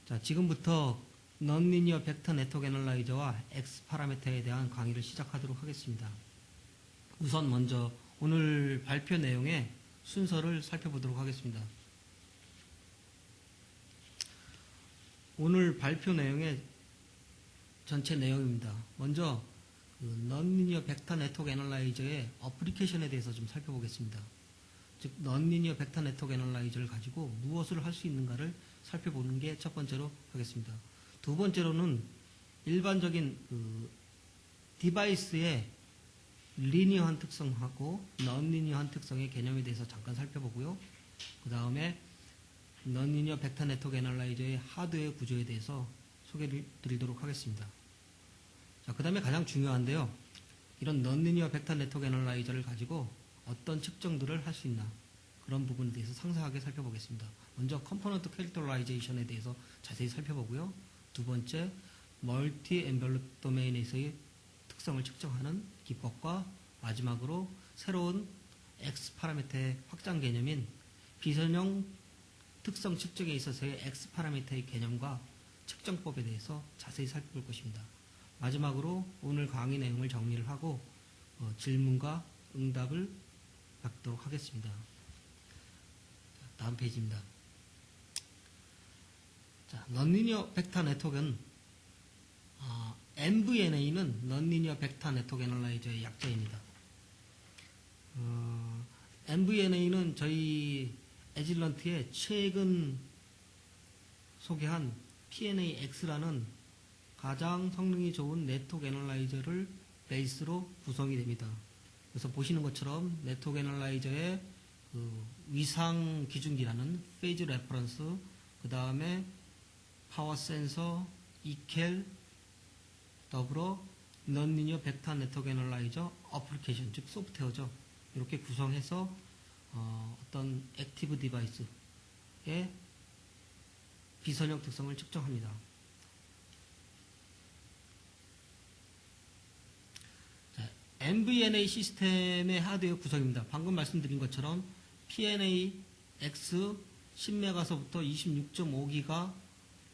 자, 지금부터 넌리니어 벡터 네트워크 애널라이저와 X 파라미터에 대한 강의를 시작하도록 하겠습니다. 우선 먼저 오늘 발표 내용의 순서를 살펴보도록 하겠습니다. 오늘 발표 내용의 전체 내용입니다. 먼저 넌리니어 벡터 네트워크 애널라이저의 어플리케이션에 대해서 좀 살펴보겠습니다. 즉, 넌리니어 벡터 네트워크 애널라이저를 가지고 무엇을 할 수 있는가를 살펴보는 게 첫 번째로 하겠습니다. 두 번째로는 일반적인 디바이스의 리니어한 특성하고 넌리니어한 특성의 개념에 대해서 잠깐 살펴보고요. 그 다음에 넌리니어 벡터 네트워크 애널라이저의 하드웨어 구조에 대해서 소개를 드리도록 하겠습니다. 자, 그 다음에 가장 중요한데요. 이런 넌리니어 벡터 네트워크 애널라이저를 가지고 어떤 측정들을 할 수 있나, 그런 부분에 대해서 상세하게 살펴보겠습니다. 먼저 컴포넌트 캐릭터라이제이션에 대해서 자세히 살펴보고요. 두 번째, 멀티 엔벨롭 도메인에서의 특성을 측정하는 기법과 마지막으로 새로운 X 파라미터의 확장 개념인 비선형 특성 측정에 있어서의 X 파라미터의 개념과 측정법에 대해서 자세히 살펴볼 것입니다. 마지막으로 오늘 강의 내용을 정리를 하고 질문과 응답을 받도록 하겠습니다. 다음 페이지입니다. 자, 넌리니어 벡터 네트워크는 NVNA는 넌리니어 벡터 네트워크 애널라이저의 약자입니다. NVNA는 저희 에질런트의 최근 소개한 PNA-X라는 가장 성능이 좋은 네트워크 애널라이저를 베이스로 구성이 됩니다. 그래서 보시는 것처럼 네트워크 애널라이저의 위상 기준기라는 페이즈 레퍼런스, 그 다음에 파워 센서, ECAL, 더불어 넌리니어 벡터 네트워크 애널라이저 어플리케이션, 즉 소프트웨어죠. 이렇게 구성해서 어떤 액티브 디바이스의 비선형 특성을 측정합니다. 자, NVNA 시스템의 하드웨어 구성입니다. 방금 말씀드린 것처럼 PNA-X 10메가서부터 26.5기가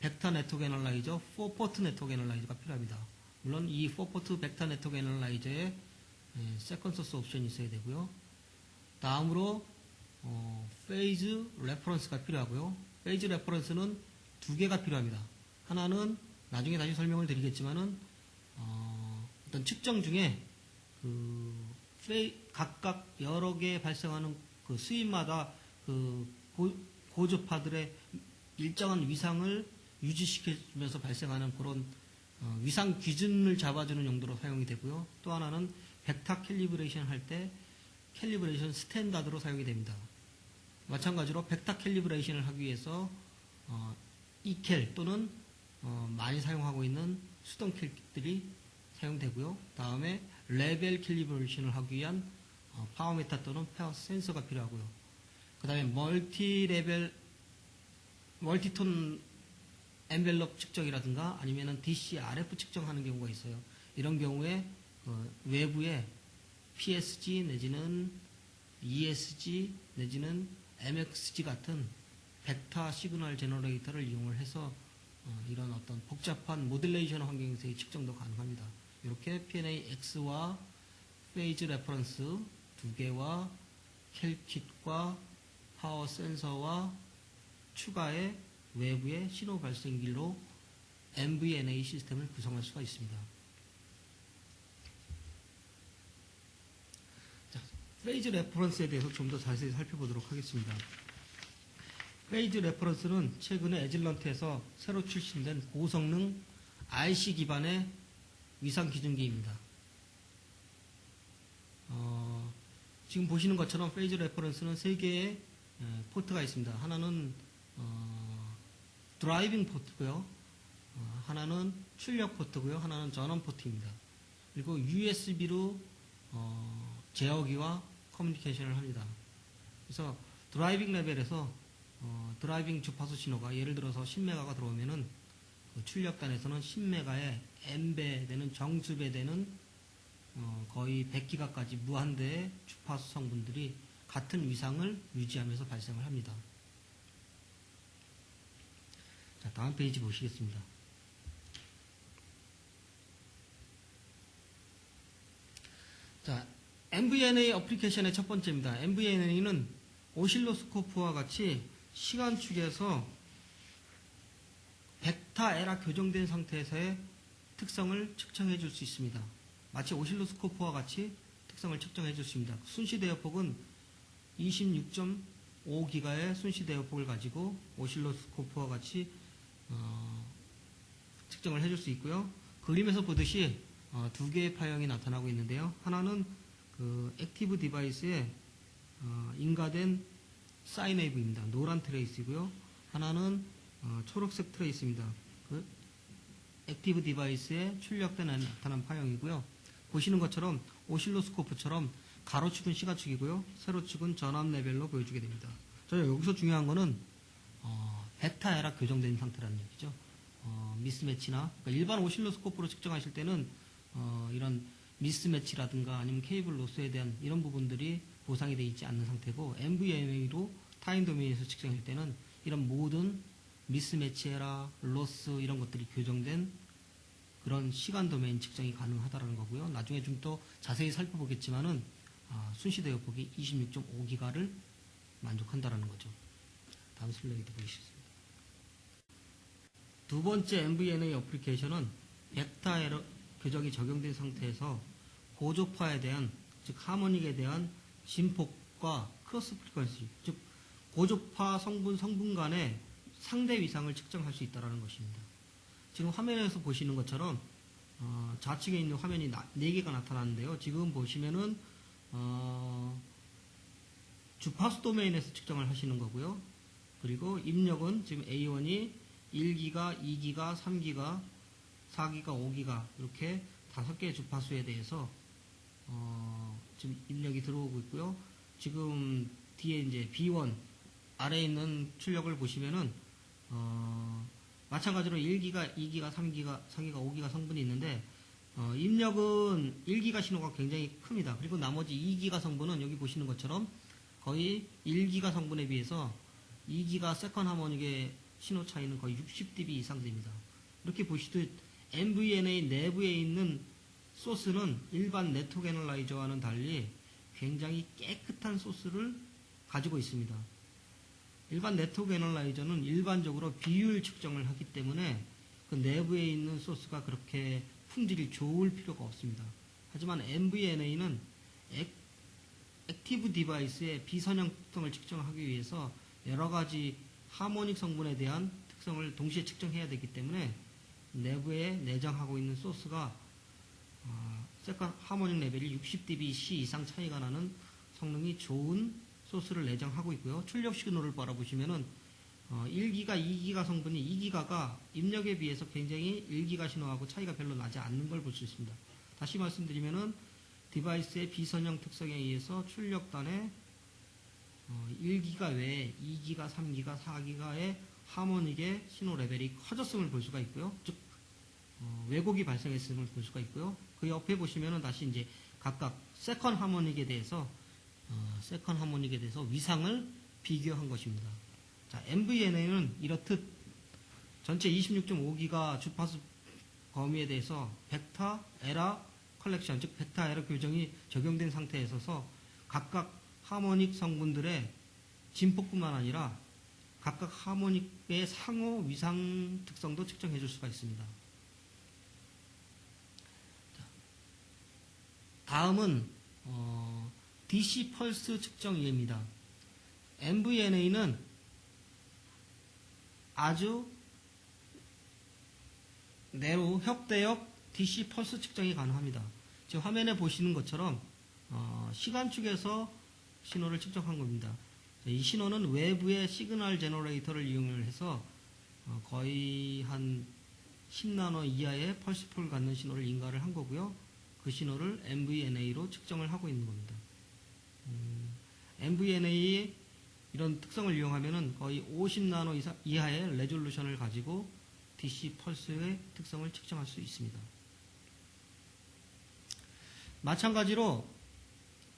벡터 네트워크 애널라이저, 4포트 네트워크 애널라이저가 필요합니다. 물론 이 4포트 벡터 네트워크 애널라이저에 세컨 소스 옵션이 있어야 되고요. 다음으로 페이즈 레퍼런스가 필요하고요. 페이즈 레퍼런스는 두 개가 필요합니다. 하나는 나중에 다시 설명을 드리겠지만은 어떤 측정 중에 각각 여러 개 발생하는 그 수입마다 고주파들의 일정한 위상을 유지시켜주면서 발생하는 그런 위상 기준을 잡아주는 용도로 사용이 되고요. 또 하나는 벡터 캘리브레이션 할 때 캘리브레이션 스탠다드로 사용이 됩니다. 마찬가지로 벡터 캘리브레이션을 하기 위해서 ECAL 또는 많이 사용하고 있는 수동 캘들이 사용되고요. 다음에 레벨 캘리브레이션을 하기 위한 파워메터 또는 파워 센서가 필요하고요. 그 다음에 멀티톤 엔벨롭 측정이라든가 아니면은 DC-RF 측정하는 경우가 있어요. 이런 경우에 외부에 PSG 내지는 ESG 내지는 MXG 같은 벡터 시그널 제너레이터를 이용을 해서 이런 어떤 복잡한 모듈레이션 환경에서의 측정도 가능합니다. 이렇게 PNA-X와 페이즈 레퍼런스 두 개와 캘킷과 파워 센서와 추가의 외부의 신호 발생기로 NVNA 시스템을 구성할 수가 있습니다. 자, 페이즈 레퍼런스에 대해서 좀 더 자세히 살펴보도록 하겠습니다. 페이즈 레퍼런스는 최근에 에질런트에서 새로 출시된 고성능 RC 기반의 위상 기준기입니다. 지금 보시는 것처럼 페이즈 레퍼런스는 세 개의 포트가 있습니다. 하나는 드라이빙 포트고요. 하나는 출력 포트고요. 하나는 전원 포트입니다. 그리고 USB로 제어기와 커뮤니케이션을 합니다. 그래서 드라이빙 레벨에서 드라이빙 주파수 신호가 예를 들어서 10메가가 들어오면은 출력단에서는 10메가의 N배 되는 정수배 되는 거의 100기가까지 무한대의 주파수 성분들이 같은 위상을 유지하면서 발생을 합니다. 자, 다음 페이지 보시겠습니다. 자, MVNA 어플리케이션의 첫 번째입니다. MVNA는 오실로스코프와 같이 시간축에서 벡터 에라 교정된 상태에서의 특성을 측정해 줄 수 있습니다. 마치 오실로스코프와 같이 특성을 측정해 줄 수 있습니다. 순시 대역폭은 26.5기가의 순시 대역폭을 가지고 오실로스코프와 같이 측정을 해줄 수 있고요. 그림에서 보듯이 두 개의 파형이 나타나고 있는데요. 하나는 그 액티브 디바이스에 인가된 사인웨이브입니다. 노란 트레이스이고요. 하나는 초록색 트레이스입니다. 그 액티브 디바이스에 출력된 나타난 파형이고요. 보시는 것처럼 오실로스코프처럼 가로축은 시가축이고요. 세로축은 전압 레벨로 보여주게 됩니다. 여기서 중요한 거는 벡터 에라 교정된 상태라는 얘기죠. 미스매치나 그러니까 일반 오실로스코프로 측정하실 때는 이런 미스매치라든가 아니면 케이블 로스에 대한 이런 부분들이 보상이 되어 있지 않는 상태고 MVNA로 타임 도메인에서 측정할 때는 이런 모든 미스매치 에라, 로스 이런 것들이 교정된 그런 시간 도메인 측정이 가능하다는 거고요. 나중에 좀 더 자세히 살펴보겠지만은 순시 대역폭이 26.5기가를 만족한다라는 거죠. 다음 슬라이드 보시겠습니다. 두 번째 MVNA 어플리케이션은 벡터 에러 교정이 적용된 상태에서 고조파에 대한 즉 하모닉에 대한 진폭과 크로스 프리퀀시 즉 고조파 성분 간의 상대 위상을 측정할 수 있다는 것입니다. 지금 화면에서 보시는 것처럼 좌측에 있는 화면이 4개가 나타나는데요. 지금 보시면은 주파수 도메인에서 측정을 하시는 거고요. 그리고 입력은 지금 A1이 1기가, 2기가, 3기가, 4기가, 5기가 이렇게 5개의 주파수에 대해서 지금 입력이 들어오고 있고요. 지금 뒤에 이제 B1 아래에 있는 출력을 보시면은 마찬가지로 1기가, 2기가, 3기가, 4기가, 5기가 성분이 있는데 입력은 1기가 신호가 굉장히 큽니다. 그리고 나머지 2기가 성분은 여기 보시는 것처럼 거의 1기가 성분에 비해서 2기가 세컨 하모닉의 신호 차이는 거의 60dB 이상 됩니다. 이렇게 보시듯 MVNA 내부에 있는 소스는 일반 네트워크 애널라이저와는 달리 굉장히 깨끗한 소스를 가지고 있습니다. 일반 네트워크 애널라이저는 일반적으로 비율 측정을 하기 때문에 그 내부에 있는 소스가 그렇게 품질이 좋을 필요가 없습니다. 하지만 MVNA는 액티브 디바이스의 비선형 특성을 측정하기 위해서 여러 가지 하모닉 성분에 대한 특성을 동시에 측정해야 되기 때문에 내부에 내장하고 있는 소스가 세컨 하모닉 레벨이 60dBc 이상 차이가 나는 성능이 좋은 소스를 내장하고 있고요. 출력 시그널을 바라보시면은 1기가, 2기가 성분이 2기가가 입력에 비해서 굉장히 1기가 신호하고 차이가 별로 나지 않는 걸 볼 수 있습니다. 다시 말씀드리면은 디바이스의 비선형 특성에 의해서 출력단에 1기가 외에 2기가, 3기가, 4기가의 하모닉의 신호 레벨이 커졌음을 볼 수가 있고요. 즉 왜곡이 발생했음을 볼 수가 있고요. 그 옆에 보시면은 다시 이제 각각 세컨 하모닉에 대해서 위상을 비교한 것입니다. 자, MVNA는 이렇듯 전체 26.5기가 주파수 범위에 대해서 벡터 에러 컬렉션, 즉 벡터 에러 교정이 적용된 상태에 있어서 각각 하모닉 성분들의 진폭뿐만 아니라 각각 하모닉의 상호 위상 특성도 측정해 줄 수가 있습니다. 다음은 DC 펄스 측정 이해입니다. MVNA는 아주 내로 협대역 DC 펄스 측정이 가능합니다. 지금 화면에 보시는 것처럼 시간축에서 신호를 측정한 겁니다. 이 신호는 외부의 시그널 제너레이터를 이용해서 거의 한 10나노 이하의 펄스폭을 갖는 신호를 인가를 한 거고요. 그 신호를 MVNA로 측정을 하고 있는 겁니다. MVNA의 이런 특성을 이용하면은 거의 50나노 이하의 레졸루션을 가지고 DC 펄스의 특성을 측정할 수 있습니다. 마찬가지로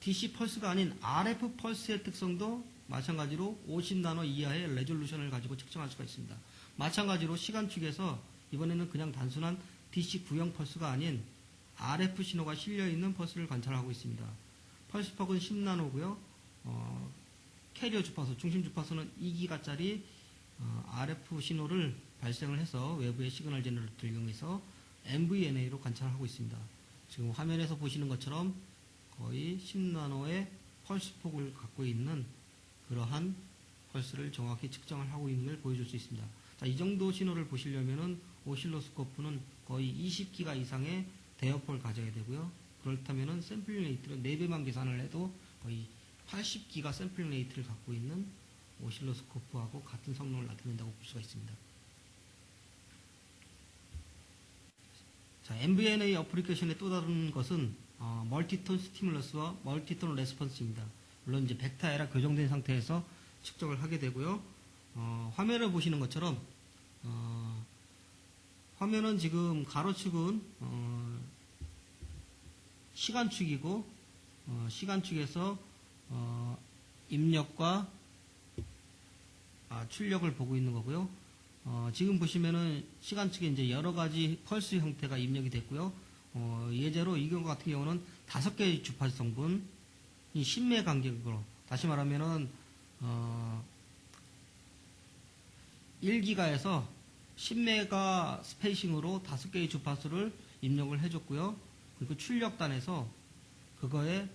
DC 펄스가 아닌 RF 펄스의 특성도 마찬가지로 50나노 이하의 레졸루션을 가지고 측정할 수가 있습니다. 마찬가지로 시간 축에서 이번에는 그냥 단순한 DC 구형 펄스가 아닌 RF 신호가 실려있는 펄스를 관찰하고 있습니다. 펄스폭은 10나노고요. 캐리어 주파수, 중심 주파수는 2기가짜리 RF 신호를 발생을 해서 외부의 시그널 제너레이터를 이용해서 MVNA로 관찰하고 있습니다. 지금 화면에서 보시는 것처럼 거의 10나노의 펄스폭을 갖고 있는 그러한 펄스를 정확히 측정을 하고 있는 걸 보여줄 수 있습니다. 자, 이 정도 신호를 보시려면은 오실로스코프는 거의 20기가 이상의 대역폭을 가져야 되고요. 그렇다면은 샘플링 레이트를 4배만 계산을 해도 거의 80기가 샘플링 레이트를 갖고 있는 오실로스코프하고 같은 성능을 나타낸다고 볼 수가 있습니다. 자, MVNA 어플리케이션의 또 다른 것은 멀티톤 스티뮬러스와 멀티톤 레스폰스입니다. 물론 이제 벡터 에라 교정된 상태에서 측정을 하게 되고요. 화면을 보시는 것처럼 화면은 지금 가로축은 시간축이고 시간축에서 입력과 출력을 보고 있는 거고요. 지금 보시면은 시간축에 이제 여러 가지 펄스 형태가 입력이 됐고요. 예제로 이 경우 같은 경우는 5개의 주파수 성분이 10매 간격으로, 다시 말하면은 1기가에서 10메가 스페이싱으로 5개의 주파수를 입력을 해줬고요. 그리고 출력단에서 그거에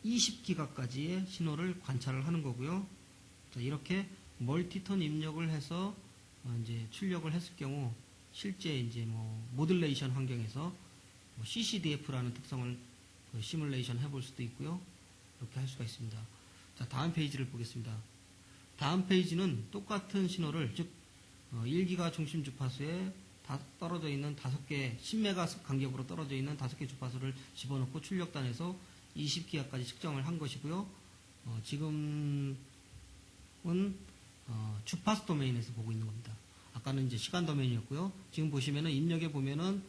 20기가까지의 신호를 관찰을 하는 거고요. 자, 이렇게 멀티톤 입력을 해서 이제 출력을 했을 경우 실제 이제 모듈레이션 환경에서 CCDF라는 특성을 시뮬레이션 해볼 수도 있고요. 이렇게 할 수가 있습니다. 자, 다음 페이지를 보겠습니다. 다음 페이지는 똑같은 신호를, 즉 1기가 중심 주파수에 떨어져 있는 5개, 10메가 간격으로 떨어져 있는 5개 주파수를 집어넣고 출력단에서 20기가까지 측정을 한 것이고요. 지금은 주파수 도메인에서 보고 있는 겁니다. 아까는 이제 시간 도메인이었고요. 지금 보시면은 입력에 보면은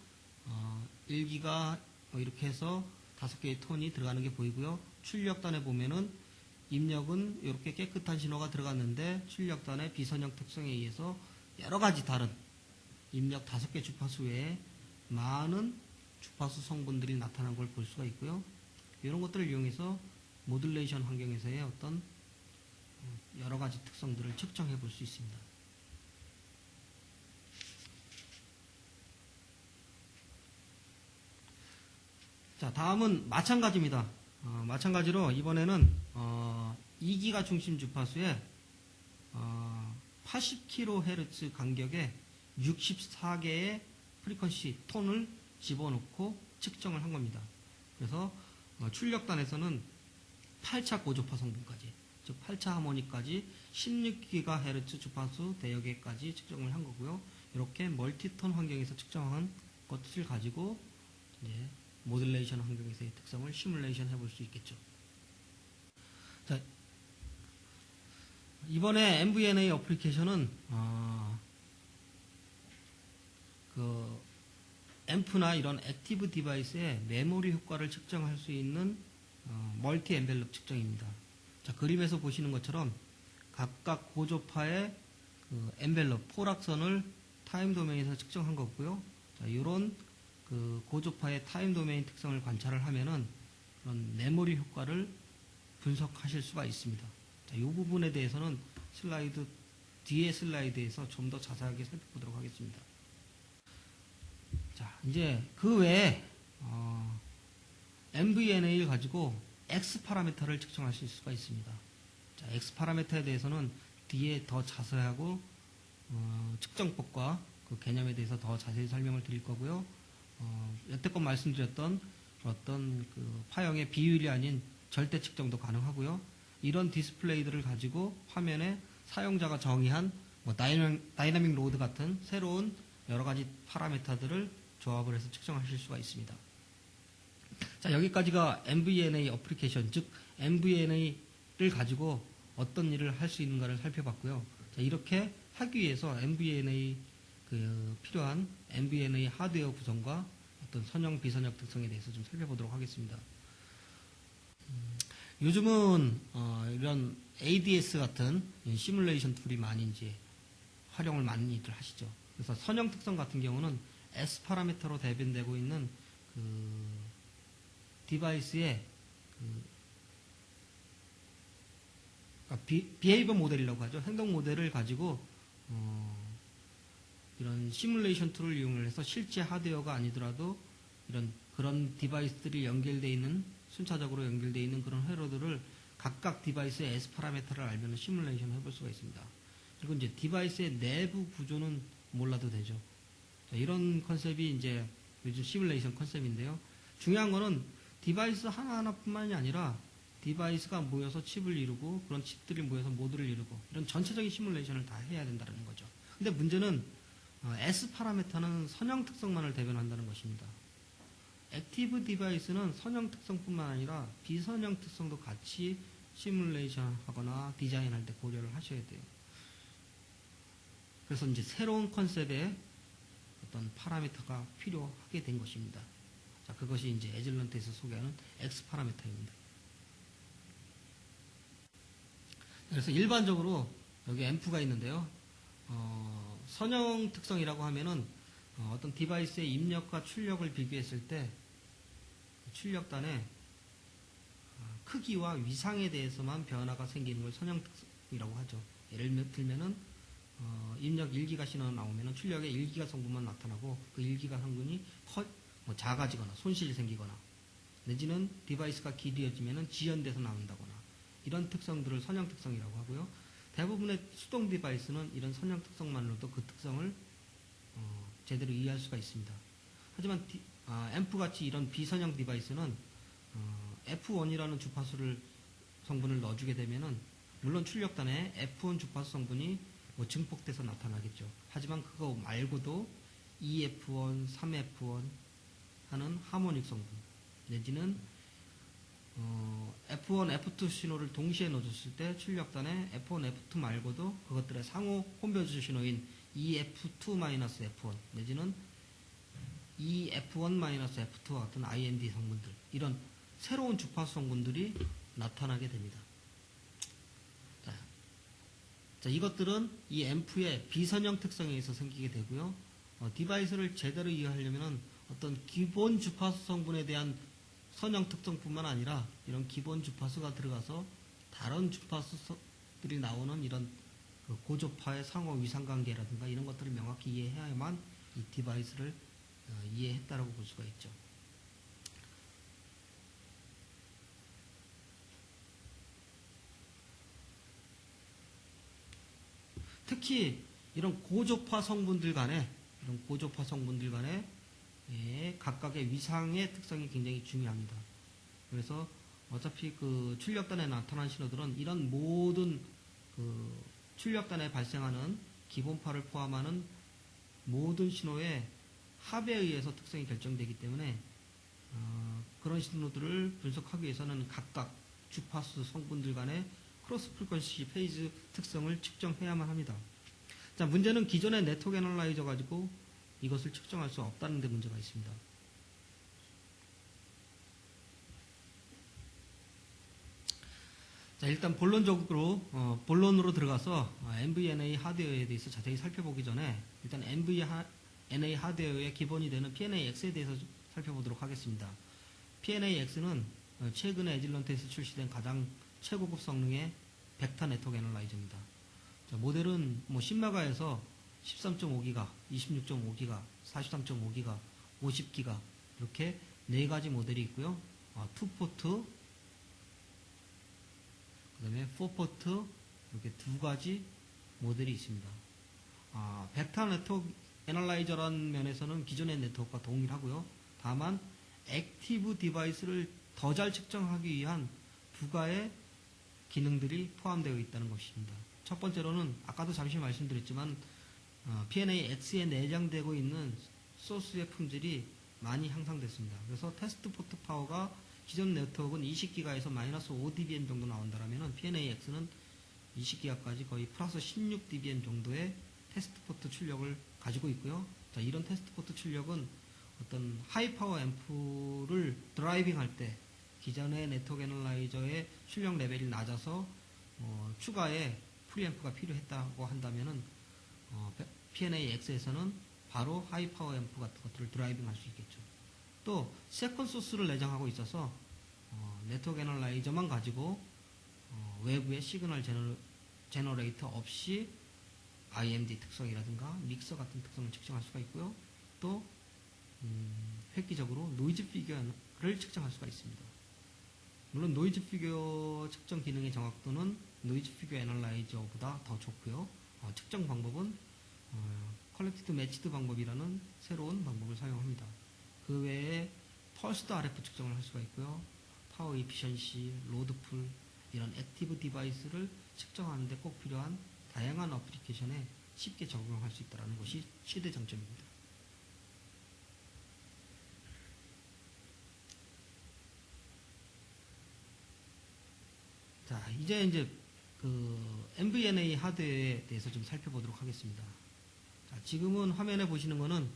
1기가 이렇게 해서 5개의 톤이 들어가는 게 보이고요. 출력단에 보면은 입력은 이렇게 깨끗한 신호가 들어갔는데 출력단의 비선형 특성에 의해서 여러 가지 다른 입력 5개 주파수 외에 많은 주파수 성분들이 나타난 걸 볼 수가 있고요. 이런 것들을 이용해서 모듈레이션 환경에서의 어떤 여러 가지 특성들을 측정해 볼 수 있습니다. 자, 다음은 마찬가지입니다. 마찬가지로 이번에는 2기가 중심 주파수에 80kHz 간격에 64개의 프리퀀시 톤을 집어넣고 측정을 한 겁니다. 그래서 출력단에서는 8차 고주파 성분까지, 즉 8차 하모니까지 16GHz 주파수 대여 개까지 측정을 한 거고요. 이렇게 멀티톤 환경에서 측정한 것을 가지고 이제 모듈레이션 환경에서의 특성을 시뮬레이션 해볼 수 있겠죠. 자, 이번에 MVNA 어플리케이션은 앰프나 이런 액티브 디바이스의 메모리 효과를 측정할 수 있는 멀티 엔벨롭 측정입니다. 자, 그림에서 보시는 것처럼 각각 고조파의 엔벨롭 포락선을 타임 도메인에서 측정한 거고요. 자, 이런 고조파의 타임 도메인 특성을 관찰을 하면은 그런 메모리 효과를 분석하실 수가 있습니다. 자, 이 부분에 대해서는 뒤에 슬라이드에서 좀 더 자세하게 살펴보도록 하겠습니다. 자, 이제 그 외에 MVNA를 가지고 X 파라미터를 측정하실 수가 있습니다. 자, X 파라미터에 대해서는 뒤에 더 자세하고 측정법과 그 개념에 대해서 더 자세히 설명을 드릴 거고요. 여태껏 말씀드렸던 어떤 파형의 비율이 아닌 절대 측정도 가능하고요. 이런 디스플레이들을 가지고 화면에 사용자가 정의한 다이나믹 로드 같은 새로운 여러 가지 파라미터들을 조합을 해서 측정하실 수가 있습니다. 자, 여기까지가 MVNA 어플리케이션, 즉 MVNA를 가지고 어떤 일을 할 수 있는가를 살펴봤고요. 자, 이렇게 하기 위해서 MVNA 필요한 MVNA 하드웨어 구성과 어떤 선형 비선형 특성에 대해서 좀 살펴보도록 하겠습니다. 요즘은 이런 ADS 같은 시뮬레이션 툴이 많이 이제 활용을 많이들 하시죠. 그래서 선형 특성 같은 경우는 S 파라미터로 대변되고 있는 그 디바이스의 비헤이버 모델이라고 하죠. 행동 모델을 가지고 이런 시뮬레이션 툴을 이용해서 실제 하드웨어가 아니더라도 이런 그런 디바이스들이 연결되어 있는 순차적으로 연결되어 있는 그런 회로들을 각각 디바이스의 S 파라미터를 알면 시뮬레이션 해볼 수가 있습니다. 그리고 이제 디바이스의 내부 구조는 몰라도 되죠. 자, 이런 컨셉이 이제 요즘 시뮬레이션 컨셉인데요. 중요한 거는 디바이스 하나하나뿐만이 아니라 디바이스가 모여서 칩을 이루고 그런 칩들이 모여서 모듈을 이루고 이런 전체적인 시뮬레이션을 다 해야 된다는 거죠. 근데 문제는 S 파라미터는 선형 특성만을 대변한다는 것입니다. 액티브 디바이스는 선형 특성뿐만 아니라 비선형 특성도 같이 시뮬레이션 하거나 디자인할 때 고려를 하셔야 돼요. 그래서 이제 새로운 컨셉의 어떤 파라미터가 필요하게 된 것입니다. 자, 그것이 이제 에즐런트에서 소개하는 X 파라미터입니다. 그래서 일반적으로 여기 앰프가 있는데요. 선형 특성이라고 하면은 어떤 디바이스의 입력과 출력을 비교했을 때 출력단의 크기와 위상에 대해서만 변화가 생기는 걸 선형 특성이라고 하죠. 예를 들면은 입력 1기가 신호가 나오면은 출력에 1기가 성분만 나타나고 그 1기가 성분이 작아지거나 손실이 생기거나 내지는 디바이스가 길이어지면은 지연돼서 나온다거나 이런 특성들을 선형 특성이라고 하고요. 대부분의 수동 디바이스는 이런 선형 특성만으로도 그 특성을 제대로 이해할 수가 있습니다. 하지만 앰프같이 이런 비선형 디바이스는 F1이라는 주파수를 성분을 넣어주게 되면은 물론 출력단에 F1 주파수 성분이 증폭돼서 나타나겠죠. 하지만 그거 말고도 2F1, 3F1 하는 하모닉 성분 내지는 F1, F2 신호를 동시에 넣어줬을 때 출력단에 F1, F2 말고도 그것들의 상호 홈벼즈 신호인 EF2-F1 내지는 EF1-F2와 같은 IND 성분들 이런 새로운 주파수 성분들이 나타나게 됩니다. 자, 이것들은 이 앰프의 비선형 특성에 의해서 생기게 되고요. 디바이스를 제대로 이해하려면 어떤 기본 주파수 성분에 대한 선형 특성뿐만 아니라 이런 기본 주파수가 들어가서 다른 주파수들이 나오는 이런 고조파의 상호 위상관계라든가 이런 것들을 명확히 이해해야만 이 디바이스를 이해했다라고 볼 수가 있죠. 특히 이런 고조파 성분들 간에 각각의 위상의 특성이 굉장히 중요합니다. 그래서 어차피 그 출력단에 나타난 신호들은 이런 모든 그 출력단에 발생하는 기본파를 포함하는 모든 신호의 합에 의해서 특성이 결정되기 때문에 그런 신호들을 분석하기 위해서는 각각 주파수 성분들 간의 크로스 프리퀀시 페이즈 특성을 측정해야만 합니다. 자, 문제는 기존의 네트워크 애널라이저 가지고 이것을 측정할 수 없다는 데 문제가 있습니다. 자, 일단 본론으로 들어가서 NVNA 하드웨어에 대해서 자세히 살펴보기 전에 일단 NVNA 하드웨어의 기본이 되는 PNA-X에 대해서 살펴보도록 하겠습니다. PNA-X는 최근에 에즐런트에서 출시된 가장 최고급 성능의 벡터 네트워크 애널라이저입니다. 자, 모델은 신마가에서 13.5기가, 26.5기가, 43.5기가, 50기가 이렇게 4가지 모델이 있고요. 2포트, 그 다음에 4포트 이렇게 2가지 모델이 있습니다. 벡터 네트워크 애널라이저라는 면에서는 기존의 네트워크와 동일하고요. 다만 액티브 디바이스를 더 잘 측정하기 위한 부가의 기능들이 포함되어 있다는 것입니다. 첫 번째로는 아까도 잠시 말씀드렸지만 PNA-X에 내장되고 있는 소스의 품질이 많이 향상됐습니다. 그래서 테스트 포트 파워가 기존 네트워크는 20기가에서 마이너스 5dBm 정도 나온다면 PNA-X는 20기가까지 거의 플러스 16dBm 정도의 테스트 포트 출력을 가지고 있고요. 자, 이런 테스트 포트 출력은 어떤 하이 파워 앰프를 드라이빙 할 때 기존의 네트워크 애널라이저의 출력 레벨이 낮아서 추가의 프리앰프가 필요했다고 한다면은 P&A-X에서는 바로 하이 파워 앰프 같은 것들을 드라이빙 할 수 있겠죠. 또 세컨 소스를 내장하고 있어서 네트워크 애널라이저만 가지고 외부의 시그널 제너레이터 없이 IMD 특성이라든가 믹서 같은 특성을 측정할 수가 있고요. 또 획기적으로 노이즈 피규어를 측정할 수가 있습니다. 물론 노이즈 피규어 측정 기능의 정확도는 노이즈 피규어 애널라이저보다 더 좋고요. 측정 방법은 컬렉티드 매치드 방법이라는 새로운 방법을 사용합니다. 그 외에 펄스드 RF 측정을 할 수가 있고요. 파워 이피션시, 로드풀 이런 액티브 디바이스를 측정하는 데 꼭 필요한 다양한 어플리케이션에 쉽게 적용할 수 있다는 것이 최대 장점입니다. 자, 이제 그 MVNA 하드웨어에 대해서 좀 살펴보도록 하겠습니다. 자, 지금은 화면에 보시는 거는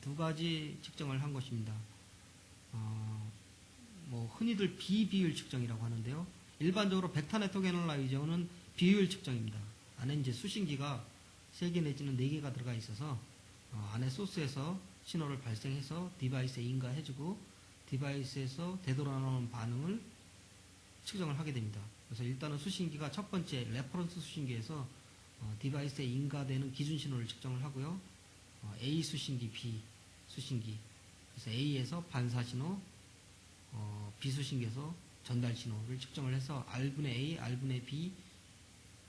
두 가지 측정을 한 것입니다. 흔히들 비비율 측정이라고 하는데요. 일반적으로 벡터 네트워크 애널라이저는 비율 측정입니다. 안에 이제 수신기가 3개 내지는 4개가 들어가 있어서 안에 소스에서 신호를 발생해서 디바이스에 인가해주고 디바이스에서 되돌아오는 반응을 측정을 하게 됩니다. 그래서 일단은 수신기가 첫 번째 레퍼런스 수신기에서 디바이스에 인가되는 기준 신호를 측정을 하고요. A 수신기, B 수신기. 그래서 A에서 반사 신호, B 수신기에서 전달 신호를 측정을 해서 R분의 A, R분의 B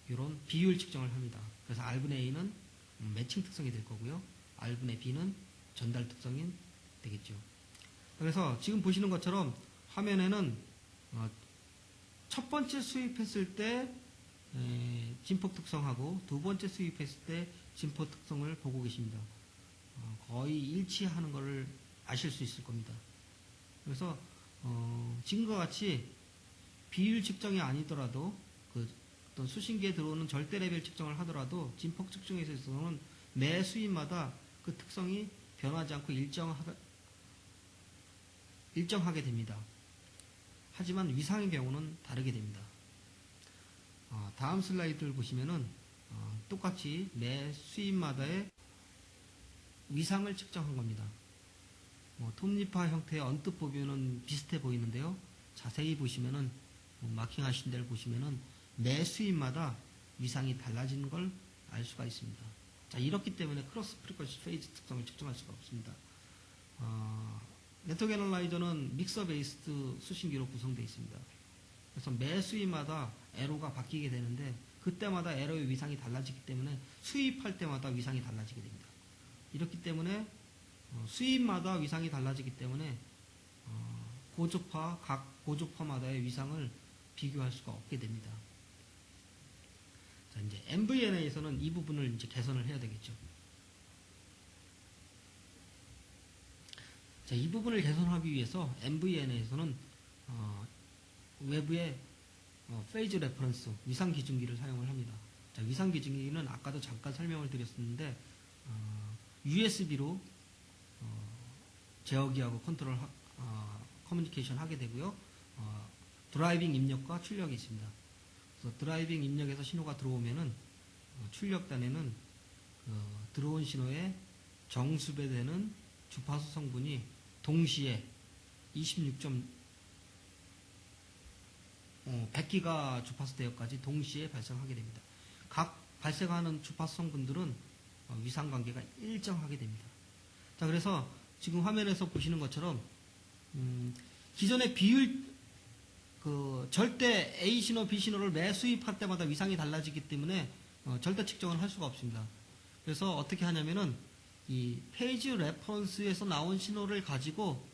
이런 비율 측정을 합니다. 그래서 R분의 A는 매칭 특성이 될 거고요. R분의 B는 전달 특성이 되겠죠. 그래서 지금 보시는 것처럼 화면에는 첫 번째 수입했을 때 진폭 특성하고 두 번째 수입했을 때 진폭 특성을 보고 계십니다. 거의 일치하는 것을 아실 수 있을 겁니다. 그래서 지금과 같이 비율 측정이 아니더라도 어떤 수신기에 들어오는 절대 레벨 측정을 하더라도 진폭 측정에 있어서는 매 수입마다 그 특성이 변하지 않고 일정하게 됩니다. 하지만 위상의 경우는 다르게 됩니다. 다음 슬라이드를 보시면은 똑같이 매 수입마다의 위상을 측정한 겁니다. 톱니파 형태의 언뜻 보면은 비슷해 보이는데요. 자세히 보시면은 마킹하신 데를 보시면은 매 수입마다 위상이 달라지는 걸 알 수가 있습니다. 자, 이렇기 때문에 크로스 프리퀀시 페이즈 특성을 측정할 수가 없습니다. 네트워크 애널라이저는 믹서 베이스드 수신기로 구성되어 있습니다. 그래서 매 수입마다 에러가 바뀌게 되는데 그때마다 에러의 위상이 달라지기 때문에 수입할 때마다 위상이 달라지게 됩니다. 이렇기 때문에 수입마다 위상이 달라지기 때문에 각 고조파마다의 위상을 비교할 수가 없게 됩니다. 자, 이제 MVNA에서는 이 부분을 이제 개선을 해야 되겠죠. 자, 이 부분을 개선하기 위해서 MVNA에서는 외부의 페이즈 레퍼런스 위상 기준기를 사용을 합니다. 자, 위상 기준기는 아까도 잠깐 설명을 드렸었는데 USB로 제어기하고 컨트롤 커뮤니케이션 하게 되고요. 드라이빙 입력과 출력이 있습니다. 그래서 드라이빙 입력에서 신호가 들어오면은 출력단에는 들어온 신호에 정수배되는 주파수 성분이 동시에 100기가 주파수 대역까지 동시에 발생하게 됩니다. 각 발생하는 주파수 성분들은 위상관계가 일정하게 됩니다. 자, 그래서 지금 화면에서 보시는 것처럼 기존의 비율 절대 A 신호, B 신호를 매 수입할 때마다 위상이 달라지기 때문에 절대 측정을 할 수가 없습니다. 그래서 어떻게 하냐면은 이 페이지 레퍼런스에서 나온 신호를 가지고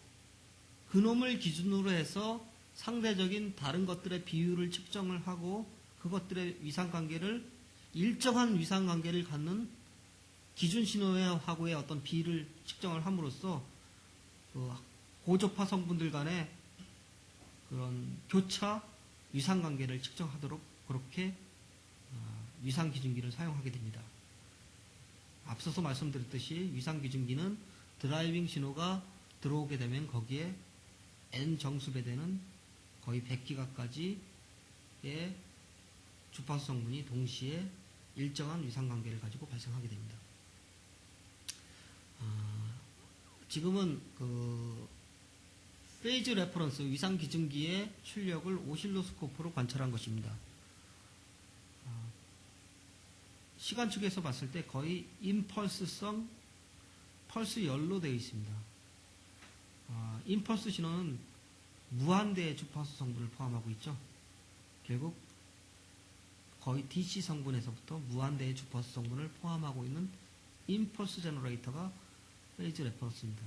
그놈을 기준으로 해서 상대적인 다른 것들의 비율을 측정을 하고 그것들의 위상관계를 일정한 위상관계를 갖는 기준 신호하고의 어떤 비율을 측정을 함으로써 고조파 성분들 간의 그런 교차 위상관계를 측정하도록 그렇게 위상기준기를 사용하게 됩니다. 앞서서 말씀드렸듯이 위상기준기는 드라이빙 신호가 들어오게 되면 거기에 N 정수배되는 거의 100기가까지의 주파수 성분이 동시에 일정한 위상관계를 가지고 발생하게 됩니다. 지금은 그 페이즈 레퍼런스 위상 기준기의 출력을 오실로스코프로 관찰한 것입니다. 시간 측에서 봤을 때 거의 임펄스성 펄스 열로 되어 있습니다. 임펄스 신호는 무한대의 주파수 성분을 포함하고 있죠. 결국 거의 DC 성분에서부터 무한대의 주파수 성분을 포함하고 있는 임펄스 제너레이터가 페이즈 레퍼런스입니다.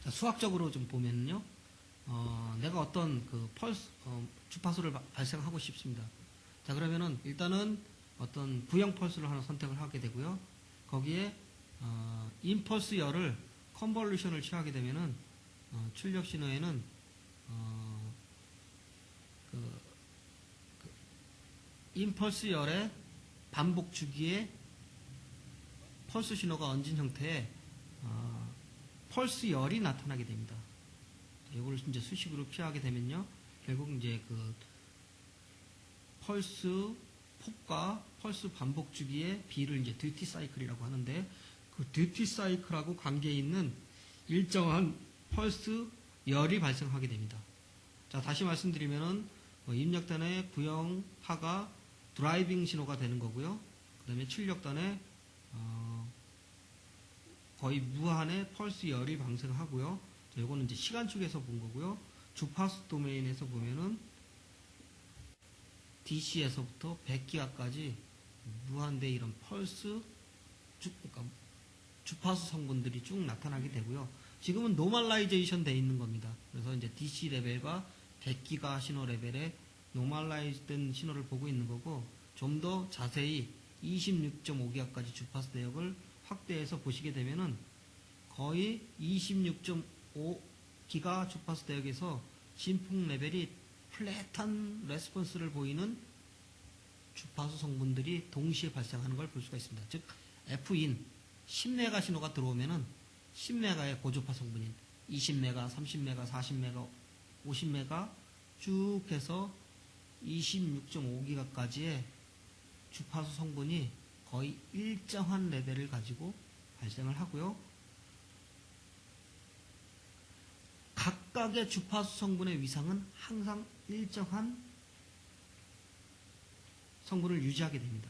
자, 수학적으로 좀 보면요. 내가 어떤 그 주파수를 발생하고 싶습니다. 자, 그러면은 일단은 어떤 부형 펄스를 하나 선택을 하게 되고요. 거기에 임펄스 열을 컨볼루션을 취하게 되면은 출력 신호에는 임펄스 열의 반복 주기에 펄스 신호가 얹은 형태의 펄스 열이 나타나게 됩니다. 이걸 이제 수식으로 표하게 되면요, 결국 이제 그 펄스 폭과 펄스 반복 주기의 비를 이제 듀티 사이클이라고 하는데, 그 듀티 사이클하고 관계 있는 일정한 펄스 열이 발생하게 됩니다. 자, 다시 말씀드리면은 입력단의 부형하가 드라이빙 신호가 되는 거고요. 그 다음에 출력단에 거의 무한의 펄스 열이 발생하고요. 자, 이거는 이제 시간축에서 본 거고요. 주파수 도메인에서 보면은 DC에서부터 100기가까지 무한대 이런 펄스 그러니까 주파수 성분들이 쭉 나타나게 되고요. 지금은 노멀라이제이션 돼 있는 겁니다. 그래서 이제 DC 레벨과 100기가 신호 레벨의 노멀라이즈된 신호를 보고 있는 거고, 좀 더 자세히 26.5기가까지 주파수 대역을 확대해서 보시게 되면은 거의 26.5기가 주파수 대역에서 진폭 레벨이 플랫한 레스폰스를 보이는 주파수 성분들이 동시에 발생하는 걸 볼 수가 있습니다. 즉 F인 10메가 신호가 들어오면은 10메가의 고주파 성분인 20메가, 30메가, 40메가, 50메가 쭉 해서 26.5기가까지의 주파수 성분이 거의 일정한 레벨을 가지고 발생을 하고요. 각각의 주파수 성분의 위상은 항상 일정한 성분을 유지하게 됩니다.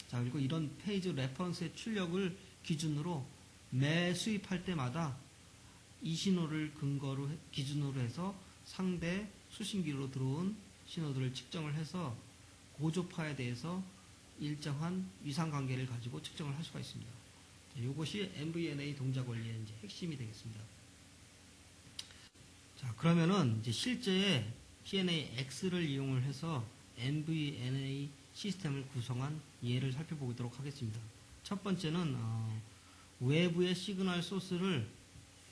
자, 그리고 이런 페이지 레퍼런스의 출력을 기준으로 매 수입할 때마다 이 신호를 기준으로 해서 상대 수신기로 들어온 신호들을 측정을 해서 고조파에 대해서 일정한 위상관계를 가지고 측정을 할 수가 있습니다. 자, 이것이 MVNA 동작 원리의 이제 핵심이 되겠습니다. 자, 그러면은 이제 실제 PNA-X를 이용을 해서 MVNA 시스템을 구성한 예를 살펴보도록 하겠습니다. 첫 번째는 외부의 시그널 소스를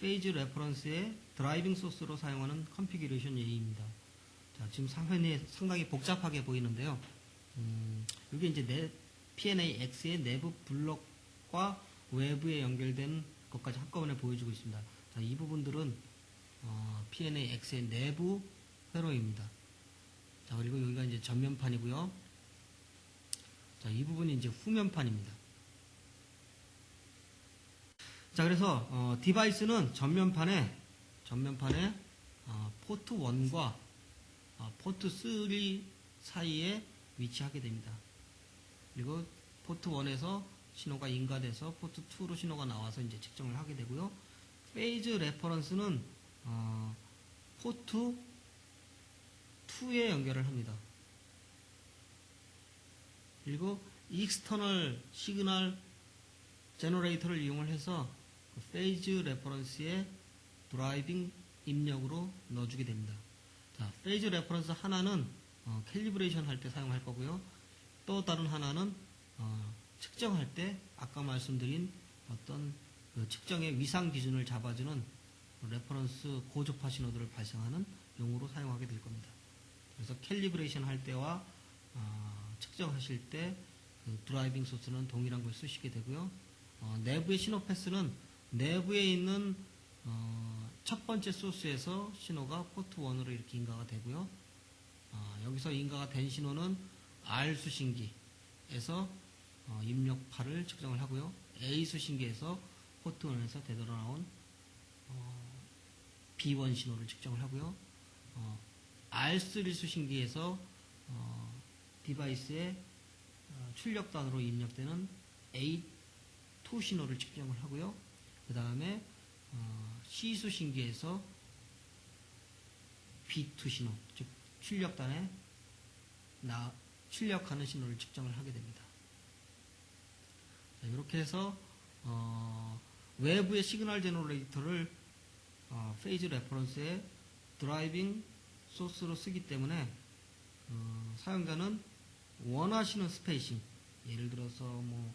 페이즈 레퍼런스의 드라이빙 소스로 사용하는 컨피규레이션 예입니다. 자, 지금 화면이 상당히 복잡하게 보이는데요. 이게 이제 PNA-X의 내부 블록과 외부에 연결된 것까지 한꺼번에 보여주고 있습니다. 자, 이 부분들은 PNA-X의 내부 회로입니다. 자, 그리고 여기가 이제 전면판이고요. 자, 이 부분이 이제 후면판입니다. 자, 그래서 디바이스는 전면판에 포트 1과 포트 3 사이에 위치하게 됩니다. 그리고 포트 1에서 신호가 인가돼서 포트 2로 신호가 나와서 이제 측정을 하게 되고요. 페이즈 레퍼런스는 포트 2에 연결을 합니다. 그리고 익스터널 시그널 제너레이터를 이용을 해서 페이즈 레퍼런스의 드라이빙 입력으로 넣어주게 됩니다. 자, 페이즈 레퍼런스 하나는 캘리브레이션 할 때 사용할 거고요. 또 다른 하나는 측정할 때 아까 말씀드린 어떤 그 측정의 위상 기준을 잡아주는 레퍼런스 고주파 신호들을 발생하는 용으로 사용하게 될 겁니다. 그래서 캘리브레이션 할 때와 측정하실 때 그 드라이빙 소스는 동일한 걸 쓰시게 되고요. 내부의 신호 패스는 내부에 있는 첫 번째 소스에서 신호가 포트 1으로 이렇게 인가가 되고요. 여기서 인가가 된 신호는 R 수신기에서 입력파를 측정을 하고요. A 수신기에서 포트 1에서 되돌아나온 B1 신호를 측정을 하고요. R3 수신기에서 디바이스의 출력단으로 입력되는 A2 신호를 측정을 하고요. 그 다음에 C 수신기에서 B2 신호, 즉 출력단에 출력하는 신호를 측정을 하게 됩니다. 자, 이렇게 해서 외부의 시그널 제너레이터를 페이즈 레퍼런스의 드라이빙 소스로 쓰기 때문에 사용자는 원하시는 스페이싱, 예를 들어서 뭐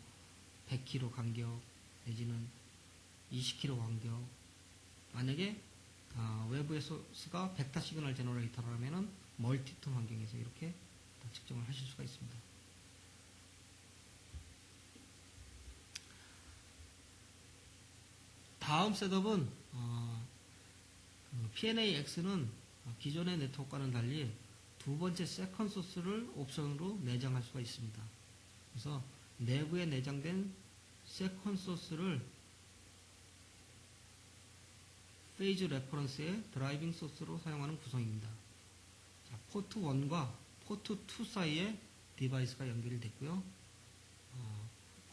100km 간격 내지는 20km 간격, 만약에 외부의 소스가 벡터 시그널 제너레이터라면은 멀티톤 환경에서 이렇게 다 측정을 하실 수가 있습니다. 다음 셋업은 PNAX는 기존의 네트워크와는 달리 두 번째 세컨 소스를 옵션으로 내장할 수가 있습니다. 그래서 내부에 내장된 세컨 소스를 페이즈 레퍼런스의 드라이빙 소스로 사용하는 구성입니다. 자, 포트 1과 포트 2 사이에 디바이스가 연결이 됐고요.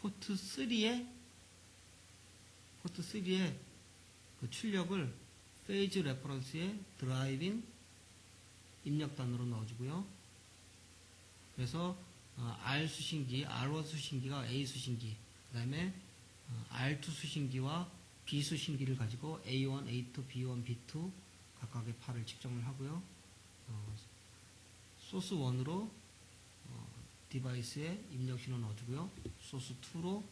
포트 3에 그 출력을 페이즈 레퍼런스의 드라이빙 입력단으로 넣어주고요. 그래서 R 수신기, R1 수신기가 A 수신기, 그 다음에 R2 수신기와 B 수신기를 가지고 A1, A2, B1, B2 각각의 파를 측정을 하고요. 소스 1으로 디바이스에 입력 신호 넣어주고요. 소스 2로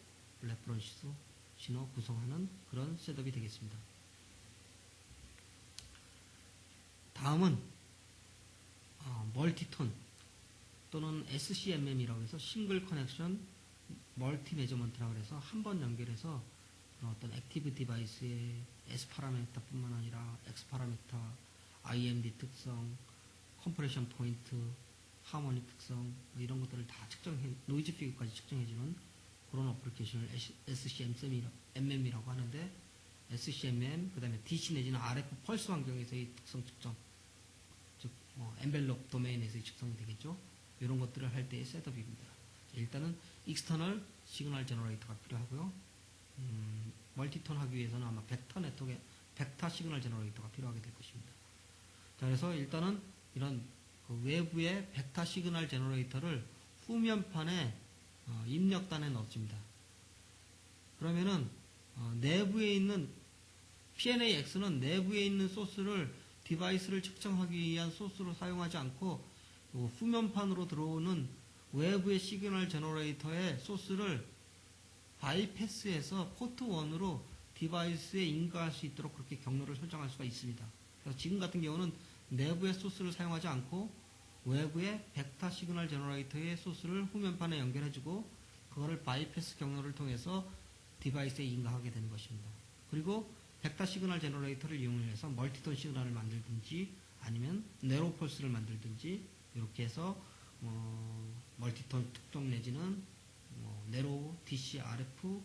레퍼런스 신호 구성하는 그런 셋업이 되겠습니다. 다음은 멀티톤 또는 SCMM이라고 해서 싱글 커넥션 멀티 메저먼트라고 해서 한 번 연결해서 어떤 액티브 디바이스의 S 파라미터 뿐만 아니라 X 파라미터, IMD 특성, 컴프레션 포인트, 하모닉 특성 뭐 이런 것들을 다 노이즈 피규까지 측정해주는 그런 어플리케이션을 SCMM이라고 하는데, SCMM, 그 다음에 DC 내지는 RF 펄스 환경에서의 특성 측정, 즉 엔벨롭 도메인에서의 측정이 되겠죠. 이런 것들을 할 때의 셋업입니다. 일단은 익스터널 시그널 제너레이터가 필요하고요. 멀티톤 하기 위해서는 아마 벡터 시그널 제너레이터가 필요하게 될 것입니다. 자, 그래서 일단은 이런 그 외부의 벡터 시그널 제너레이터를 후면판에 입력단에 넣습니다. 그러면은 내부에 있는 PNAX는 내부에 있는 소스를 디바이스를 측정하기 위한 소스로 사용하지 않고 후면판으로 들어오는 외부의 시그널 제너레이터의 소스를 바이패스해서 포트 1으로 디바이스에 인가할 수 있도록 그렇게 경로를 설정할 수가 있습니다. 그래서 지금 같은 경우는 내부의 소스를 사용하지 않고 외부의 벡터 시그널 제너레이터의 소스를 후면판에 연결해주고 그거를 바이패스 경로를 통해서 디바이스에 인가하게 되는 것입니다. 그리고 벡터 시그널 제너레이터를 이용해서 멀티톤 시그널을 만들든지 아니면 네로 폴스를 만들든지 이렇게 해서 멀티톤 특정 내지는 네로, DC, RF,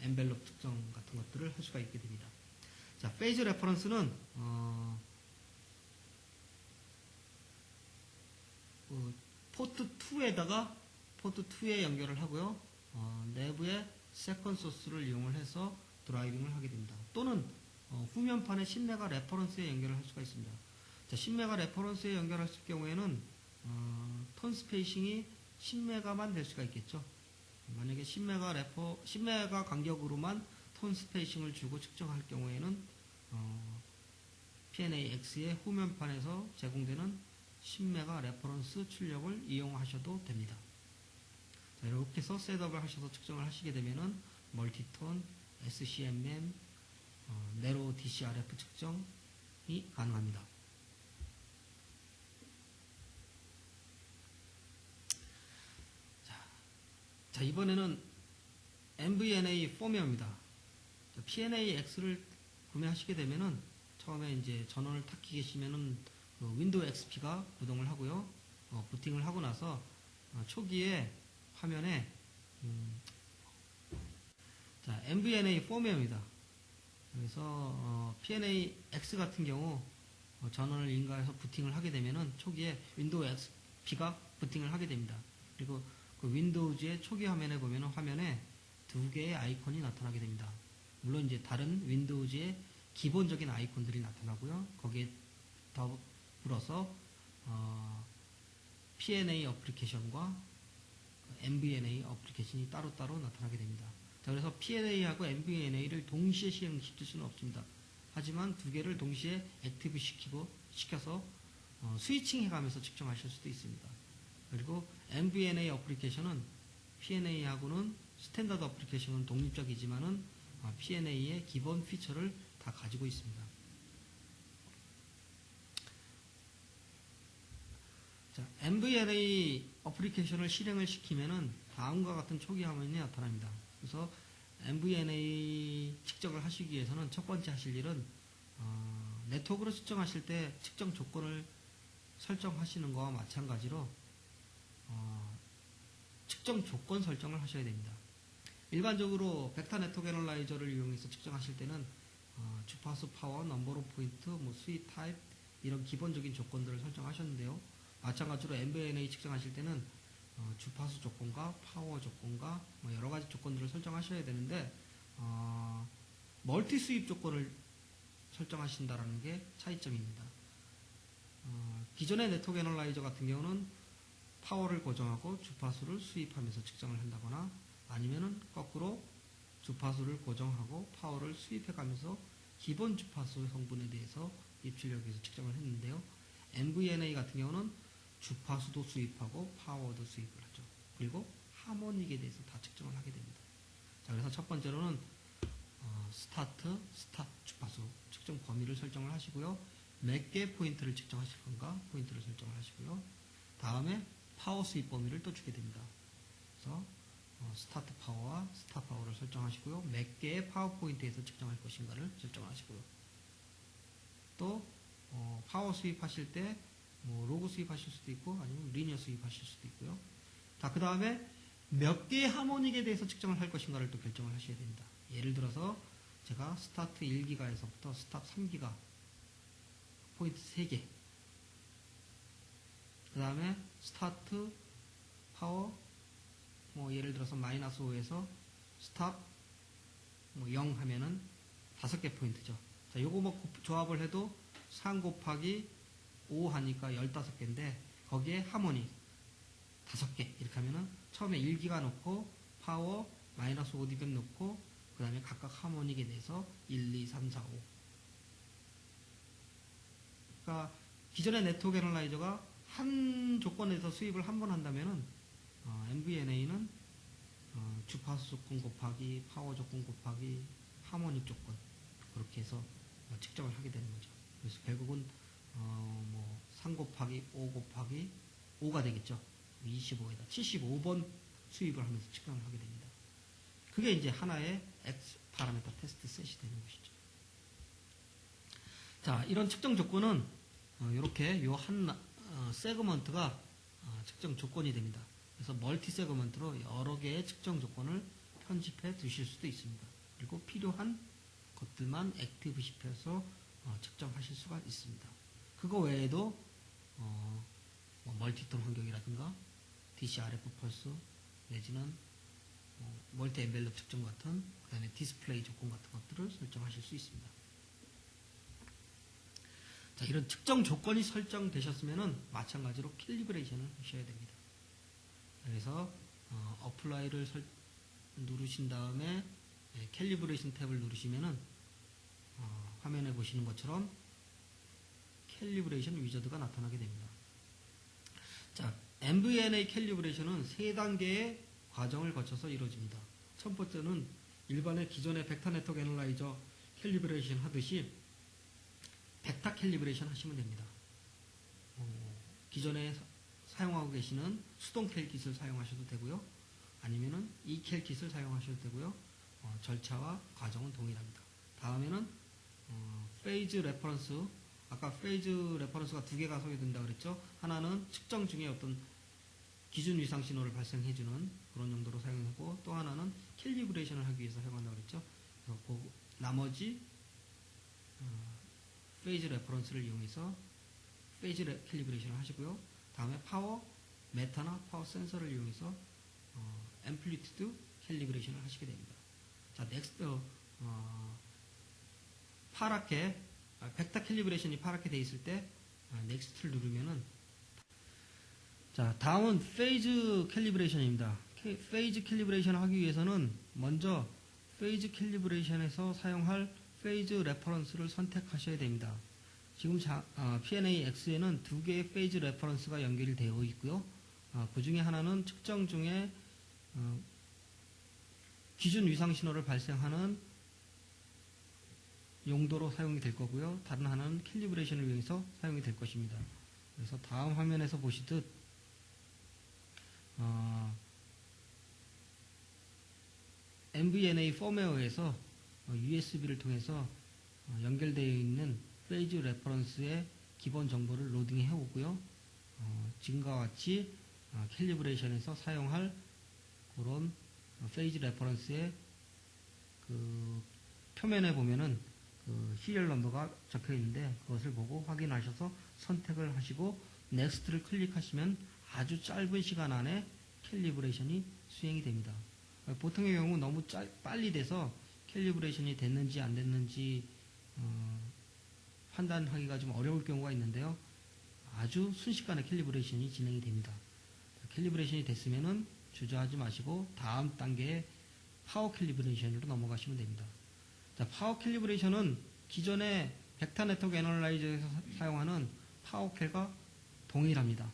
엔벨롭 특정 같은 것들을 할 수가 있게 됩니다. 자, 페이즈 레퍼런스는 포트 2에 연결을 하고요. 내부의 세컨 소스를 이용을 해서 드라이빙을 하게 됩니다. 또는 후면판에 10메가 레퍼런스에 연결을 할 수가 있습니다. 자, 10메가 레퍼런스에 연결했을 경우에는 톤 스페이싱이 10메가만 될 수가 있겠죠. 만약에 10메가 간격으로만 톤 스페이싱을 주고 측정할 경우에는 PNAX의 후면판에서 제공되는 10메가 레퍼런스 출력을 이용하셔도 됩니다. 자, 이렇게 해서 셋업을 하셔서 측정을 하시게 되면은 멀티톤, SCMM, 네로 DCRF 측정이 가능합니다. 자, 이번에는 MVNA 포메어입니다. PNAX를 구매하시게 되면은 처음에 이제 전원을 탁 키시면은 윈도우 XP가 구동을 하고요. 부팅을 하고 나서 초기에 화면에 자, MVNA 폼웨어입니다. 그래서 PNA-X 같은 경우 전원을 인가해서 부팅을 하게 되면은 초기에 윈도우 XP가 부팅을 하게 됩니다. 그리고 그 윈도우즈의 초기 화면에 보면은 화면에 두 개의 아이콘이 나타나게 됩니다. 물론 이제 다른 윈도우즈의 기본적인 아이콘들이 나타나고요. 거기에 더불어서 PNA 어플리케이션과 MVNA 어플리케이션이 따로따로 나타나게 됩니다. 자, 그래서 PNA하고 MVNA를 동시에 시행시킬 수는 없습니다. 하지만 두 개를 동시에 액티브 시켜서 스위칭 해가면서 측정하실 수도 있습니다. 그리고 MVNA 어플리케이션은 PNA하고는 스탠다드 어플리케이션은 독립적이지만은 PNA의 기본 피처를 다 가지고 있습니다. 자, MVNA 어플리케이션을 실행을 시키면은 다음과 같은 초기 화면이 나타납니다. 그래서 MVNA 측정을 하시기 위해서는 첫 번째 하실 일은 네트워크로 측정하실 때 측정 조건을 설정하시는 것과 마찬가지로 측정 조건 설정을 하셔야 됩니다. 일반적으로 벡터 네트워크 애널라이저를 이용해서 측정하실 때는 주파수, 파워, 넘버 오브 포인트, 스윗 타입 이런 기본적인 조건들을 설정하셨는데요. 마찬가지로 MVNA 측정하실 때는 주파수 조건과 파워 조건과 여러 가지 조건들을 설정하셔야 되는데 멀티 수입 조건을 설정하신다라는 게 차이점입니다. 기존의 네트워크 애널라이저 같은 경우는 파워를 고정하고 주파수를 수입하면서 측정을 한다거나 아니면은 거꾸로 주파수를 고정하고 파워를 수입해가면서 기본 주파수 성분에 대해서 입출력해서 측정을 했는데요. MVNA 같은 경우는 주파수도 수입하고 파워도 수입을 하죠. 그리고 하모닉에 대해서 다 측정을 하게 됩니다. 자, 그래서 첫 번째로는 스타트, 스탑 주파수 측정 범위를 설정을 하시고요. 몇 개의 포인트를 측정하실 건가 포인트를 설정을 하시고요. 다음에 파워 수입 범위를 또 주게 됩니다. 그래서 스타트 파워와 스탑 파워를 설정하시고요. 몇 개의 파워 포인트에서 측정할 것인가를 설정하시고요. 또 파워 수입하실 때 로그 수입하실 수도 있고 아니면 리니어 수입하실 수도 있고요. 자, 그 다음에 몇 개의 하모닉에 대해서 측정을 할 것인가를 또 결정을 하셔야 됩니다. 예를 들어서 제가 스타트 1기가에서부터 스탑 3기가 포인트 3개 그 다음에 스타트 파워 예를 들어서 마이너스 5에서 스탑 0 하면은 5개 포인트죠. 자, 요거 조합을 해도 3 곱하기 5 하니까 15개인데 거기에 하모닉 5개 이렇게 하면은 처음에 1기가 놓고 파워 마이너스 5dB 놓고 그 다음에 각각 하모닉에 대해서 1, 2, 3, 4, 5 그러니까 기존의 네트워크 애널라이저가 한 조건에서 수입을 한 번 한다면은 MVNA는 주파수 조건 곱하기 파워 조건 곱하기 하모닉 조건 그렇게 해서 측정을 하게 되는 거죠. 그래서 결국은 3 곱하기 5 곱하기 5가 되겠죠. 25에다 75번 수입을 하면서 측정을 하게 됩니다. 그게 이제 하나의 X 파라미터 테스트 셋이 되는 것이죠. 자, 이런 측정 조건은 이렇게 요 한 세그먼트가 측정 조건이 됩니다. 그래서 멀티 세그먼트로 여러 개의 측정 조건을 편집해 두실 수도 있습니다. 그리고 필요한 것들만 액티브시켜서 측정하실 수가 있습니다. 그거 외에도 멀티톤 환경이라든가 DCRF 펄스 내지는 멀티 엔벨롭 측정 같은 그 다음에 디스플레이 조건 같은 것들을 설정하실 수 있습니다. 자, 이런 측정 조건이 설정되셨으면은 마찬가지로 캘리브레이션을 하셔야 됩니다. 그래서 어플라이를 누르신 다음에 캘리브레이션 탭을 누르시면은 화면에 보시는 것처럼 캘리브레이션 위저드가 나타나게 됩니다. 자, MVNA 캘리브레이션은 3단계의 과정을 거쳐서 이루어집니다. 첫 번째는 일반의 기존의 벡터 네트워크 애널라이저 캘리브레이션 하듯이 벡터 캘리브레이션 하시면 됩니다. 기존에 사용하고 계시는 수동캘 킷을 사용하셔도 되고요. 아니면은 이캘 킷을 사용하셔도 되고요. 절차와 과정은 동일합니다. 다음에는 페이즈 레퍼런스, 아까 페이즈 레퍼런스가 두 개가 소개된다고 그랬죠. 하나는 측정 중에 어떤 기준 위상 신호를 발생해주는 그런 용도로 사용하고, 또 하나는 캘리브레이션을 하기 위해서 사용한다고 그랬죠. 그래서 그 나머지 페이즈 레퍼런스를 이용해서 페이즈 캘리브레이션을 하시고요. 다음에 파워 메타나 파워 센서를 이용해서 앰플리튜드 캘리브레이션을 하시게 됩니다. 자, 넥스트 파랗게 벡터 캘리브레이션이 파랗게 돼 있을 때 넥스트를 누르면은, 자, 다음은 페이즈 캘리브레이션입니다. 페이즈 캘리브레이션을 하기 위해서는 먼저 페이즈 캘리브레이션에서 사용할 페이즈 레퍼런스를 선택하셔야 됩니다. 지금 P&AX에는 두 개의 페이즈 레퍼런스가 연결이 되어 있고요. 그 중에 하나는 측정 중에 기준 위상 신호를 발생하는 용도로 사용이 될 거고요. 다른 하나는 캘리브레이션을 위해서 사용이 될 것입니다. 그래서 다음 화면에서 보시듯 MVNA 펌웨어에서 USB를 통해서 연결되어 있는 페이즈 레퍼런스의 기본 정보를 로딩해 오고요. 지금과 같이 캘리브레이션에서 사용할 그런 페이즈 레퍼런스의 그 표면에 보면은 그 시리얼 넘버가 적혀 있는데, 그것을 보고 확인하셔서 선택을 하시고 넥스트를 클릭하시면 아주 짧은 시간 안에 캘리브레이션이 수행이 됩니다. 보통의 경우 너무 빨리 돼서 캘리브레이션이 됐는지 안 됐는지 판단하기가 좀 어려울 경우가 있는데요. 아주 순식간에 캘리브레이션이 진행이 됩니다. 캘리브레이션이 됐으면은 주저하지 마시고 다음 단계의 파워 캘리브레이션으로 넘어가시면 됩니다. 자, 파워 캘리브레이션은 기존의 벡터 네트워크 애널라이저에서 사용하는 파워 캘과 동일합니다.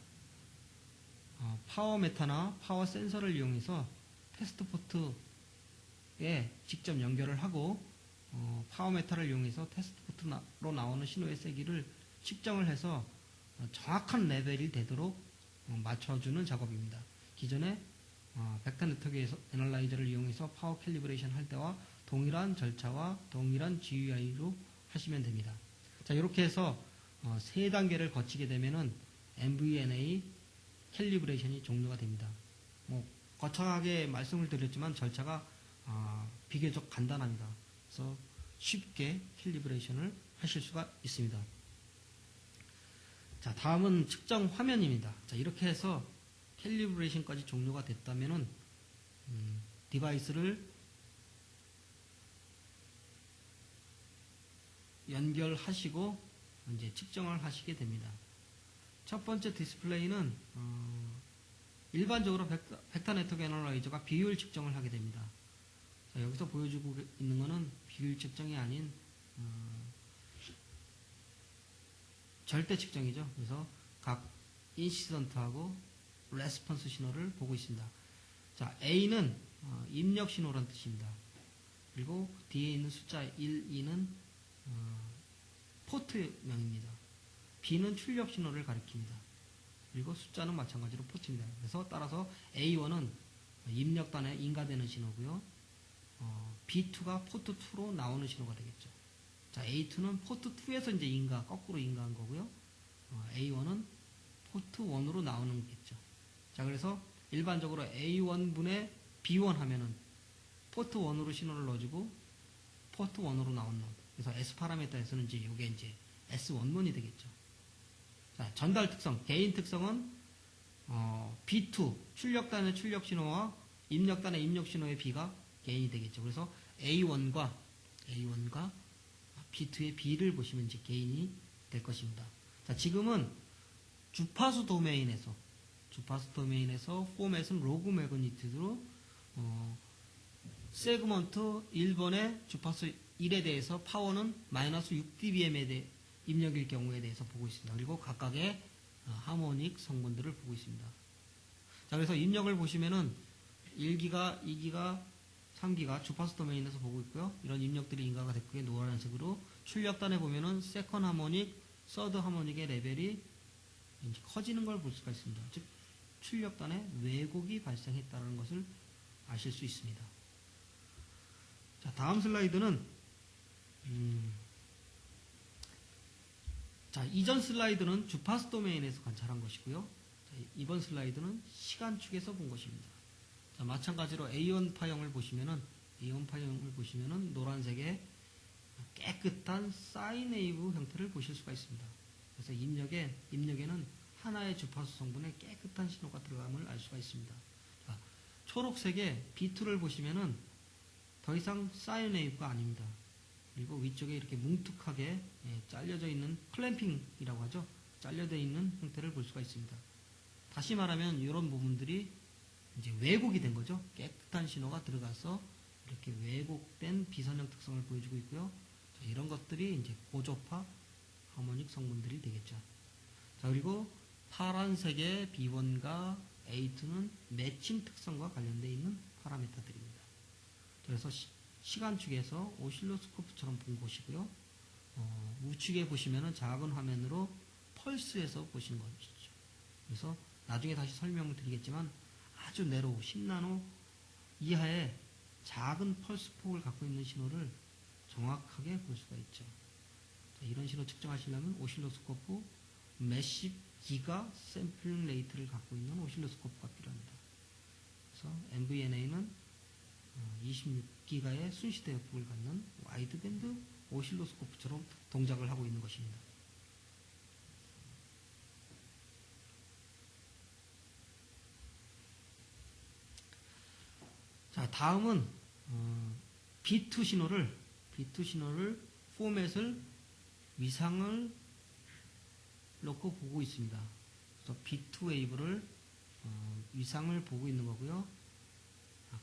파워 메타나 파워 센서를 이용해서 테스트 포트에 직접 연결을 하고, 파워 메타를 이용해서 테스트 포트로 나오는 신호의 세기를 측정을 해서 정확한 레벨이 되도록 맞춰주는 작업입니다. 기존의 벡터 네트워크 애널라이저를 이용해서 파워 캘리브레이션 할 때와 동일한 절차와 동일한 GUI로 하시면 됩니다. 자, 이렇게 해서 세 단계를 거치게 되면은 MVNA 캘리브레이션이 종료가 됩니다. 거창하게 말씀을 드렸지만 절차가 비교적 간단합니다. 그래서 쉽게 캘리브레이션을 하실 수가 있습니다. 자, 다음은 측정 화면입니다. 자, 이렇게 해서 캘리브레이션까지 종료가 됐다면은 디바이스를 연결하시고 이제 측정을 하시게 됩니다. 첫 번째 디스플레이는 일반적으로 벡터 네트워크 애널라이저가 비율 측정을 하게 됩니다. 자, 여기서 보여주고 있는 것은 비율 측정이 아닌 절대 측정이죠. 그래서 각 인시던트하고 레스폰스 신호를 보고 있습니다. 자, A는 입력 신호라는 뜻입니다. 그리고 뒤에 있는 숫자 1, 2는 포트명입니다. B는 출력 신호를 가리킵니다. 그리고 숫자는 마찬가지로 포트입니다. 그래서 따라서 A1은 입력단에 인가되는 신호고요. B2가 포트 2로 나오는 신호가 되겠죠. 자, A2는 포트 2에서 이제 거꾸로 인가한 거고요. A1은 포트 1으로 나오는 거겠죠. 자, 그래서 일반적으로 A1분의 B1 하면은 포트 1으로 신호를 넣어주고 포트 1으로 나온 놈. 그래서 S 파라미터에서는 이제 이게 이제 S1문이 되겠죠. 자, 전달 특성, 개인 특성은 B2 출력단의 출력 신호와 입력단의 입력 신호의 B가 개인이 되겠죠. 그래서 A1과 B2의 B를 보시면 이제 개인이 될 것입니다. 자, 지금은 주파수 도메인에서 포맷은 로그 매그니튜드로 세그먼트 1번의 주파수 1에 대해서 파워는 마이너스 6dBm에 대해 입력일 경우에 대해서 보고 있습니다. 그리고 각각의 하모닉 성분들을 보고 있습니다. 자, 그래서 입력을 보시면은 1기가, 2기가, 3기가 주파수 도메인에서 보고 있고요. 이런 입력들이 인가가 됐고요. 노란색으로 출력단에 보면은 세컨 하모닉, 서드 하모닉의 레벨이 이제 커지는 걸 볼 수가 있습니다. 즉 출력단에 왜곡이 발생했다는 것을 아실 수 있습니다. 자, 다음 슬라이드는 자, 이전 슬라이드는 주파수 도메인에서 관찰한 것이고요. 자, 이번 슬라이드는 시간축에서 본 것입니다. 자, 마찬가지로 A1파형을 보시면은 노란색의 깨끗한 사인 웨이브 형태를 보실 수가 있습니다. 그래서 입력에는 하나의 주파수 성분에 깨끗한 신호가 들어감을 알 수가 있습니다. 자, 초록색의 B2를 보시면은 더 이상 사인 웨이브가 아닙니다. 그리고 위쪽에 이렇게 뭉툭하게 잘려져 있는 클램핑이라고 하죠. 잘려져 있는 형태를 볼 수가 있습니다. 다시 말하면 이런 부분들이 이제 왜곡이 된 거죠. 깨끗한 신호가 들어가서 이렇게 왜곡된 비선형 특성을 보여주고 있고요. 자, 이런 것들이 이제 고저파 하모닉 성분들이 되겠죠. 자, 그리고 파란색의 B1과 A2는 매칭 특성과 관련되어 있는 파라미터들입니다. 그래서 시간축에서 오실로스코프처럼 본 것이고요. 우측에 보시면은 작은 화면으로 펄스에서 보시는 것이죠. 그래서 나중에 다시 설명을 드리겠지만 아주 내로 10나노 이하의 작은 펄스 폭을 갖고 있는 신호를 정확하게 볼 수가 있죠. 자, 이런 신호 측정하시려면 오실로스코프 매시브 기가 샘플링 레이트를 갖고 있는 오실로스코프가 필요합니다. 그래서 MVNA는 26기가의 순시대 역폭을 갖는 와이드밴드 오실로스코프처럼 동작을 하고 있는 것입니다. 자, 다음은 B2 신호를 포맷을 위상을 놓고 보고 있습니다. 그래서 B2 웨이브를 위상을 보고 있는 거고요.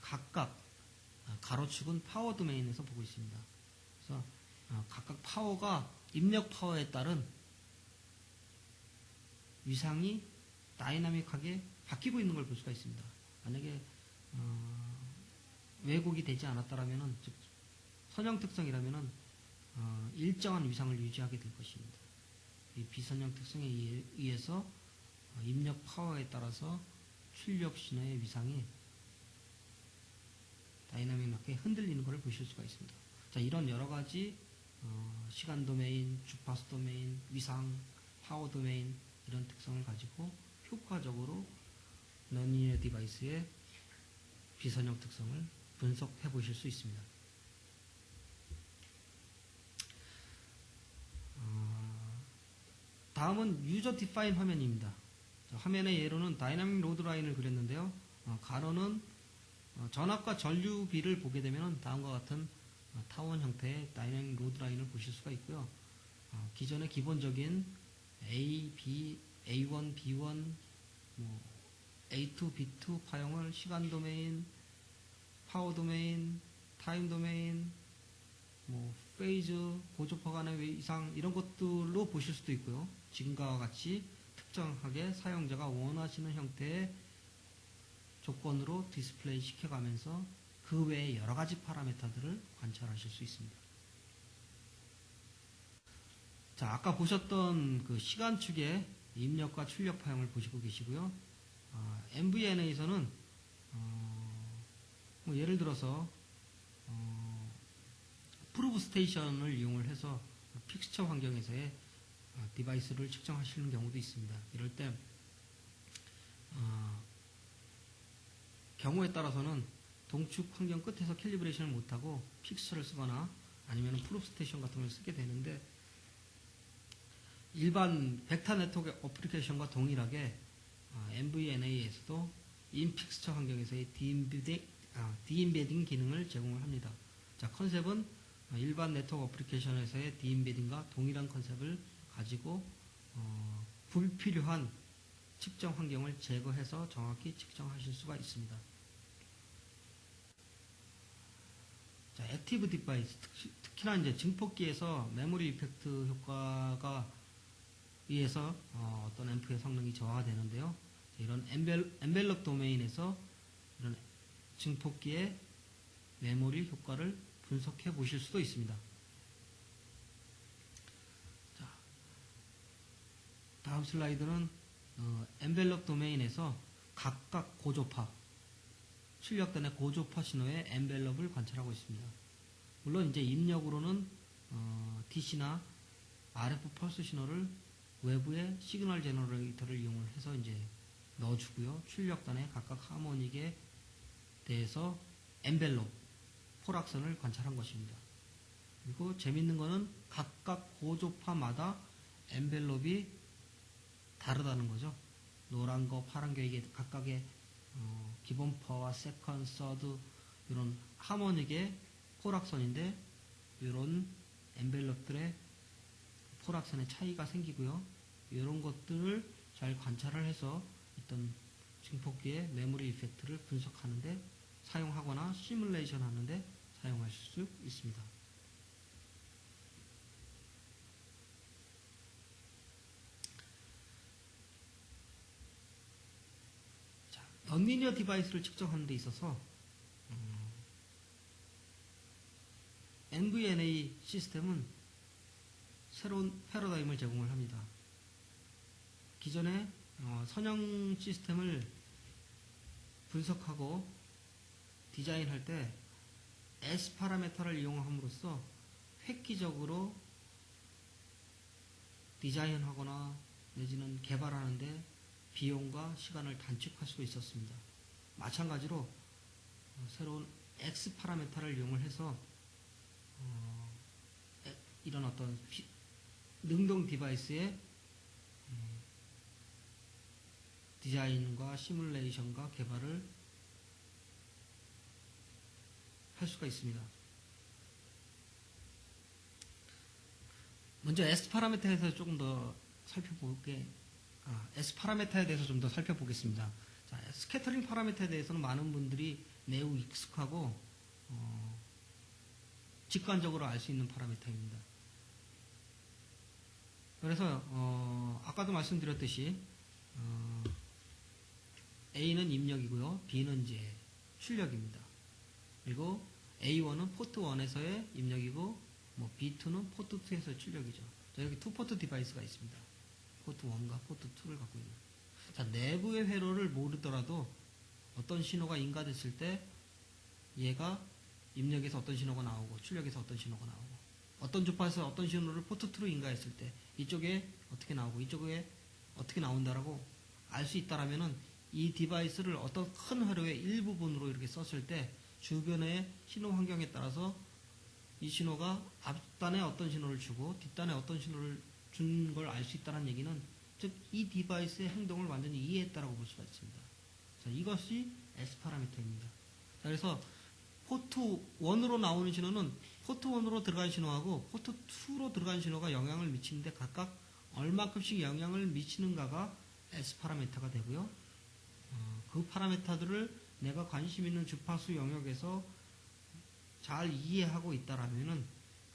각각 가로축은 파워 도메인에서 보고 있습니다. 그래서 각각 파워가 입력 파워에 따른 위상이 다이나믹하게 바뀌고 있는 걸 볼 수가 있습니다. 만약에 왜곡이 되지 않았다라면은, 즉 선형 특성이라면은 일정한 위상을 유지하게 될 것입니다. 이 비선형 특성에 의해서 입력 파워에 따라서 출력 신호의 위상이 다이나믹하게 흔들리는 것을 보실 수가 있습니다. 자, 이런 여러 가지 시간 도메인, 주파수 도메인, 위상, 파워 도메인 이런 특성을 가지고 효과적으로 너니니어 디바이스의 비선형 특성을 분석해 보실 수 있습니다. 다음은 유저 디파인 화면입니다. 자, 화면의 예로는 다이나믹 로드 라인을 그렸는데요. 가로는 전압과 전류비를 보게 되면 다음과 같은 타원 형태의 다이나믹 로드 라인을 보실 수가 있고요. 기존의 기본적인 A, B, A1, B1, A2, B2 파형을 시간 도메인, 파워 도메인, 타임 도메인, 페이즈, 고조파 간의 이상 이런 것들로 보실 수도 있고요. 지금과 같이 특정하게 사용자가 원하시는 형태의 조건으로 디스플레이 시켜가면서 그 외에 여러 가지 파라미터들을 관찰하실 수 있습니다. 자, 아까 보셨던 그 시간축의 입력과 출력 파형을 보시고 계시고요. MVNA에서는 예를 들어서 프루브 스테이션을 이용을 해서 픽스처 환경에서의 디바이스를 측정하시는 경우도 있습니다. 이럴 때 경우에 따라서는 동축 환경 끝에서 캘리브레이션을 못하고 픽스처를 쓰거나 아니면 프루브 스테이션 같은 걸 쓰게 되는데, 일반 벡터 네트워크 어플리케이션과 동일하게 MVNA에서도 인픽스처 환경에서의 디임베딩 기능을 제공을 합니다. 자, 컨셉은 일반 네트워크 어플리케이션에서의 디임베딩과 동일한 컨셉을 가지고 불필요한 측정 환경을 제거해서 정확히 측정하실 수가 있습니다. 자, 액티브 디바이스, 특히나 이제 증폭기에서 메모리 이펙트 효과가 의해서 어떤 앰프의 성능이 저하가 되는데요. 이런 엔벨롭 도메인에서 이런 증폭기의 메모리 효과를 분석해 보실 수도 있습니다. 자, 다음 슬라이드는 엔벨롭 도메인에서 각각 고조파, 출력단의 고조파 신호의 엔벨롭을 관찰하고 있습니다. 물론 이제 입력으로는 DC나 RF 펄스 신호를 외부의 시그널 제너레이터를 이용을 해서 이제 넣어주고요. 출력단에 각각 하모닉에 대해서 엔벨롭, 포락선을 관찰한 것입니다. 그리고 재밌는 거는 각각 고조파마다 엔벨롭이 다르다는 거죠. 노란 거, 파란 거 이게 각각의 기본파와 세컨, 서드 이런 하모닉의 포락선인데 이런 엔벨롭들의 포락선의 차이가 생기고요. 이런 것들을 잘 관찰을 해서 어떤 증폭기의 메모리 이펙트를 분석하는데 사용하거나 시뮬레이션 하는데 사용하실 수 있습니다. 자, 넌리니어 디바이스를 측정하는 데 있어서 NVNA 시스템은 새로운 패러다임을 제공을 합니다. 기존의 선형 시스템을 분석하고 디자인할 때 S 파라메터를 이용함으로써 획기적으로 디자인하거나 내지는 개발하는데 비용과 시간을 단축할 수 있었습니다. 마찬가지로 새로운 X 파라메터를 이용을 해서 이런 어떤 능동 디바이스의 디자인과 시뮬레이션과 개발을 할 수가 있습니다. 먼저 S 파라미터에서 조금 더 S 파라미터에 대해서 좀 더 살펴보겠습니다. 자, 스캐터링 파라미터에 대해서는 많은 분들이 매우 익숙하고 직관적으로 알 수 있는 파라미터입니다. 그래서 아까도 말씀드렸듯이 A는 입력이고요. B는 이제 출력입니다. 그리고 A1은 포트 1에서의 입력이고 B2는 포트 2에서 출력이죠. 자, 여기 투포트 디바이스가 있습니다. 포트 1과 포트 2를 갖고 있는. 자, 내부의 회로를 모르더라도 어떤 신호가 인가됐을 때 얘가 입력에서 어떤 신호가 나오고 출력에서 어떤 신호가 나오고 어떤 주파에서 어떤 신호를 포트 2로 인가했을 때 이쪽에 어떻게 나오고 이쪽에 어떻게 나온다라고 알 수 있다라면은 이 디바이스를 어떤 큰 회로의 일부분으로 이렇게 썼을 때 주변의 신호 환경에 따라서 이 신호가 앞단에 어떤 신호를 주고 뒷단에 어떤 신호를 준 걸 알 수 있다는 얘기는 즉 이 디바이스의 행동을 완전히 이해했다라고 볼 수가 있습니다. 자, 이것이 S 파라미터입니다. 자, 그래서 포트 1으로 나오는 신호는 포트 1으로 들어간 신호하고 포트 2로 들어간 신호가 영향을 미치는데 각각 얼마큼씩 영향을 미치는가가 S 파라미터가 되고요. 그 파라미터들을 내가 관심 있는 주파수 영역에서 잘 이해하고 있다라면은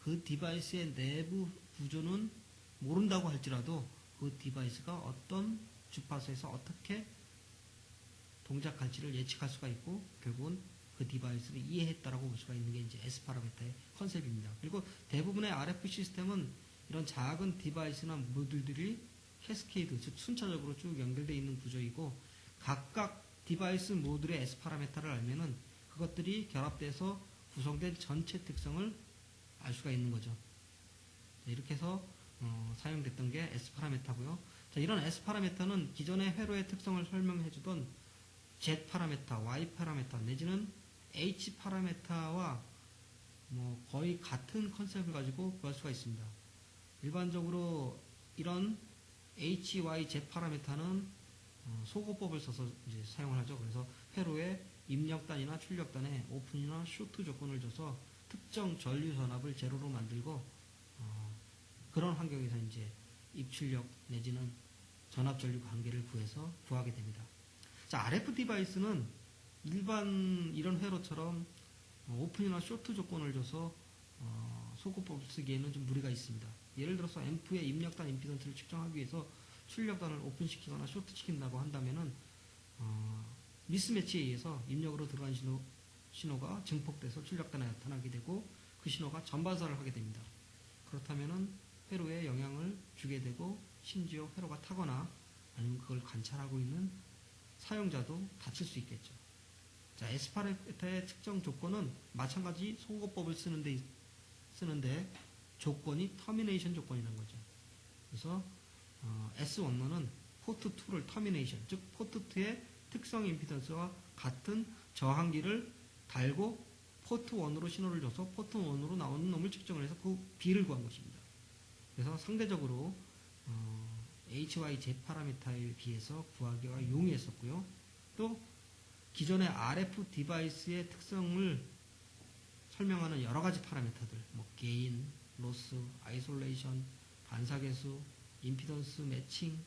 그 디바이스의 내부 구조는 모른다고 할지라도 그 디바이스가 어떤 주파수에서 어떻게 동작할지를 예측할 수가 있고 결국은 그 디바이스를 이해했다라고 볼 수가 있는 게 이제 S 파라미터의 컨셉입니다. 그리고 대부분의 RF 시스템은 이런 작은 디바이스나 모듈들이 캐스케이드, 즉 순차적으로 쭉 연결되어 있는 구조이고 각각 디바이스 모듈의 S 파라미터를 알면은 그것들이 결합돼서 구성된 전체 특성을 알 수가 있는 거죠. 이렇게 해서 사용됐던 게 S 파라미터고요. 자, 이런 S 파라미터는 기존의 회로의 특성을 설명해주던 Z 파라미터, Y 파라미터 내지는 H 파라미터와 거의 같은 컨셉을 가지고 구할 수가 있습니다. 일반적으로 이런 H, Y, Z 파라미터는 소거법을 써서 이제 사용을 하죠. 그래서 회로의 입력단이나 출력단에 오픈이나 쇼트 조건을 줘서 특정 전류 전압을 제로로 만들고 그런 환경에서 이제 입출력 내지는 전압 전류 관계를 구해서 구하게 됩니다. 자, RF 디바이스는 일반 이런 회로처럼 오픈이나 쇼트 조건을 줘서 소거법을 쓰기에는 좀 무리가 있습니다. 예를 들어서 앰프의 입력단 임피던스를 측정하기 위해서 출력단을 오픈시키거나 쇼트시킨다고 한다면은 미스매치에 의해서 입력으로 들어간 신호가 증폭돼서 출력단에 나타나게 되고 그 신호가 전반사를 하게 됩니다. 그렇다면은 회로에 영향을 주게 되고 심지어 회로가 타거나 아니면 그걸 관찰하고 있는 사용자도 다칠 수 있겠죠. 자, S 파라미터의 특정 조건은 마찬가지 소거법을 쓰는데 조건이 터미네이션 조건이라는 거죠. 그래서 S11은 포트 2를 터미네이션, 즉 포트 2의 특성 임피던스와 같은 저항기를 달고 포트 1으로 신호를 줘서 포트 1으로 나오는 놈을 측정을 해서 그 B를 구한 것입니다. 그래서 상대적으로 HYZ 파라미터에 비해서 구하기가 용이했었고요. 또 기존의 RF 디바이스의 특성을 설명하는 여러 가지 파라미터들, 뭐 게인, 로스, 아이솔레이션, 반사계수, 임피던스 매칭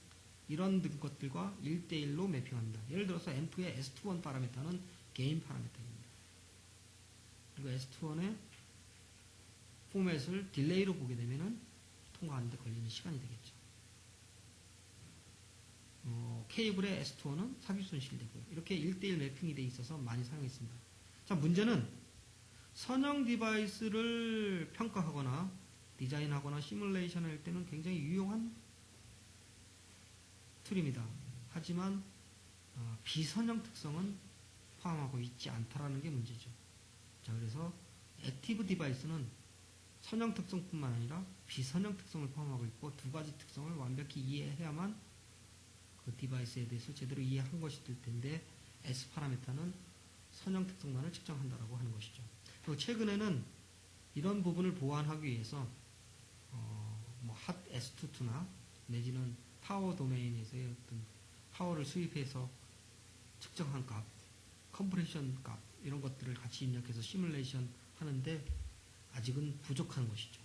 이런 등 것들과 1대1로 매핑합니다. 예를 들어서 앰프의 S21 파라미터는 게인 파라미터입니다. 그리고 S21의 포맷을 딜레이로 보게 되면은 통과하는데 걸리는 시간이 되겠죠. 케이블의 S21은 삽입손실되고요. 이렇게 1대1 매핑이 되어 있어서 많이 사용했습니다. 자, 문제는 선형 디바이스를 평가하거나 디자인하거나 시뮬레이션 할 때는 굉장히 유용한 툴입니다. 하지만 비선형 특성은 포함하고 있지 않다라는 게 문제죠. 자, 그래서 액티브 디바이스는 선형 특성뿐만 아니라 비선형 특성을 포함하고 있고 두 가지 특성을 완벽히 이해해야만 그 디바이스에 대해서 제대로 이해한 것이 될 텐데 S 파라미터는 선형 특성만을 측정한다라고 하는 것이죠. 그리고 최근에는 이런 부분을 보완하기 위해서 핫 S22나 내지는 파워 도메인에서의 어떤 파워를 수입해서 측정한 값, 컴프레션 값 이런 것들을 같이 입력해서 시뮬레이션 하는데 아직은 부족한 것이죠.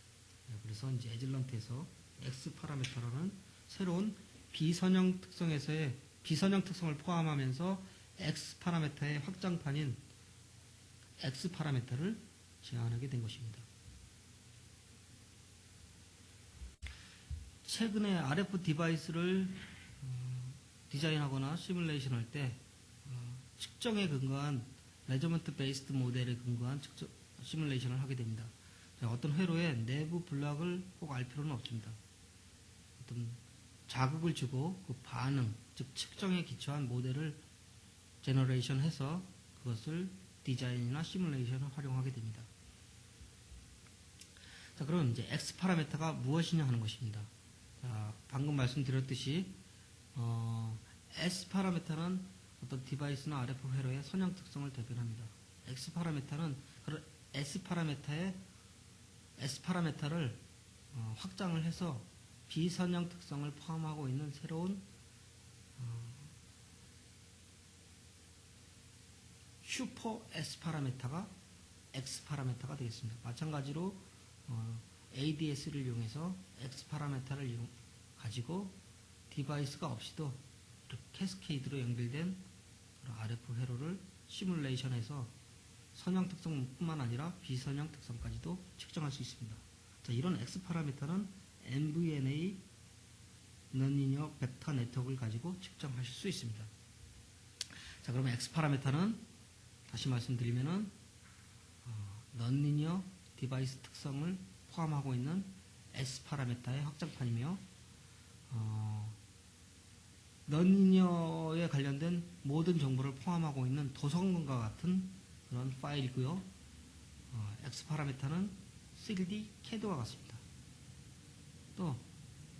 그래서 이제 에즐런트에서 X 파라미터라는 새로운 비선형 특성에서의 비선형 특성을 포함하면서 X 파라미터의 확장판인 X 파라미터를 제안하게 된 것입니다. 최근에 RF 디바이스를 디자인하거나 시뮬레이션 할 때 측정에 근거한 메저먼트 베이스드 모델에 근거한 시뮬레이션을 하게 됩니다. 어떤 회로의 내부 블록을 꼭 알 필요는 없습니다. 어떤 자극을 주고 그 반응, 즉 측정에 기초한 모델을 제너레이션 해서 그것을 디자인이나 시뮬레이션을 활용하게 됩니다. 자, 그럼 이제 X 파라미터가 무엇이냐 하는 것입니다. 자, 방금 말씀드렸듯이 S 파라미터는 어떤 디바이스나 RF 회로의 선형 특성을 대변합니다. X 파라미터는 S 파라미터를 확장을 해서 비선형 특성을 포함하고 있는 새로운 슈퍼 S 파라미터가 X 파라미터가 되겠습니다. 마찬가지로 ADS를 이용해서 X 파라미터를 가지고 디바이스가 없이도 캐스케이드로 연결된 RF 회로를 시뮬레이션해서 선형 특성뿐만 아니라 비선형 특성까지도 측정할 수 있습니다. 자, 이런 X 파라미터는 NVNA non-linear 벡터 네트워크를 가지고 측정하실 수 있습니다. 자, 그러면 X 파라미터는 다시 말씀드리면은 non-linear 디바이스 특성을 포함하고 있는 S 파라미터의 확장판이며 non-linear에 관련된 모든 정보를 포함하고 있는 도서관과 같은 그런 파일이고요. X 파라미터는 3D CAD와 같습니다. 또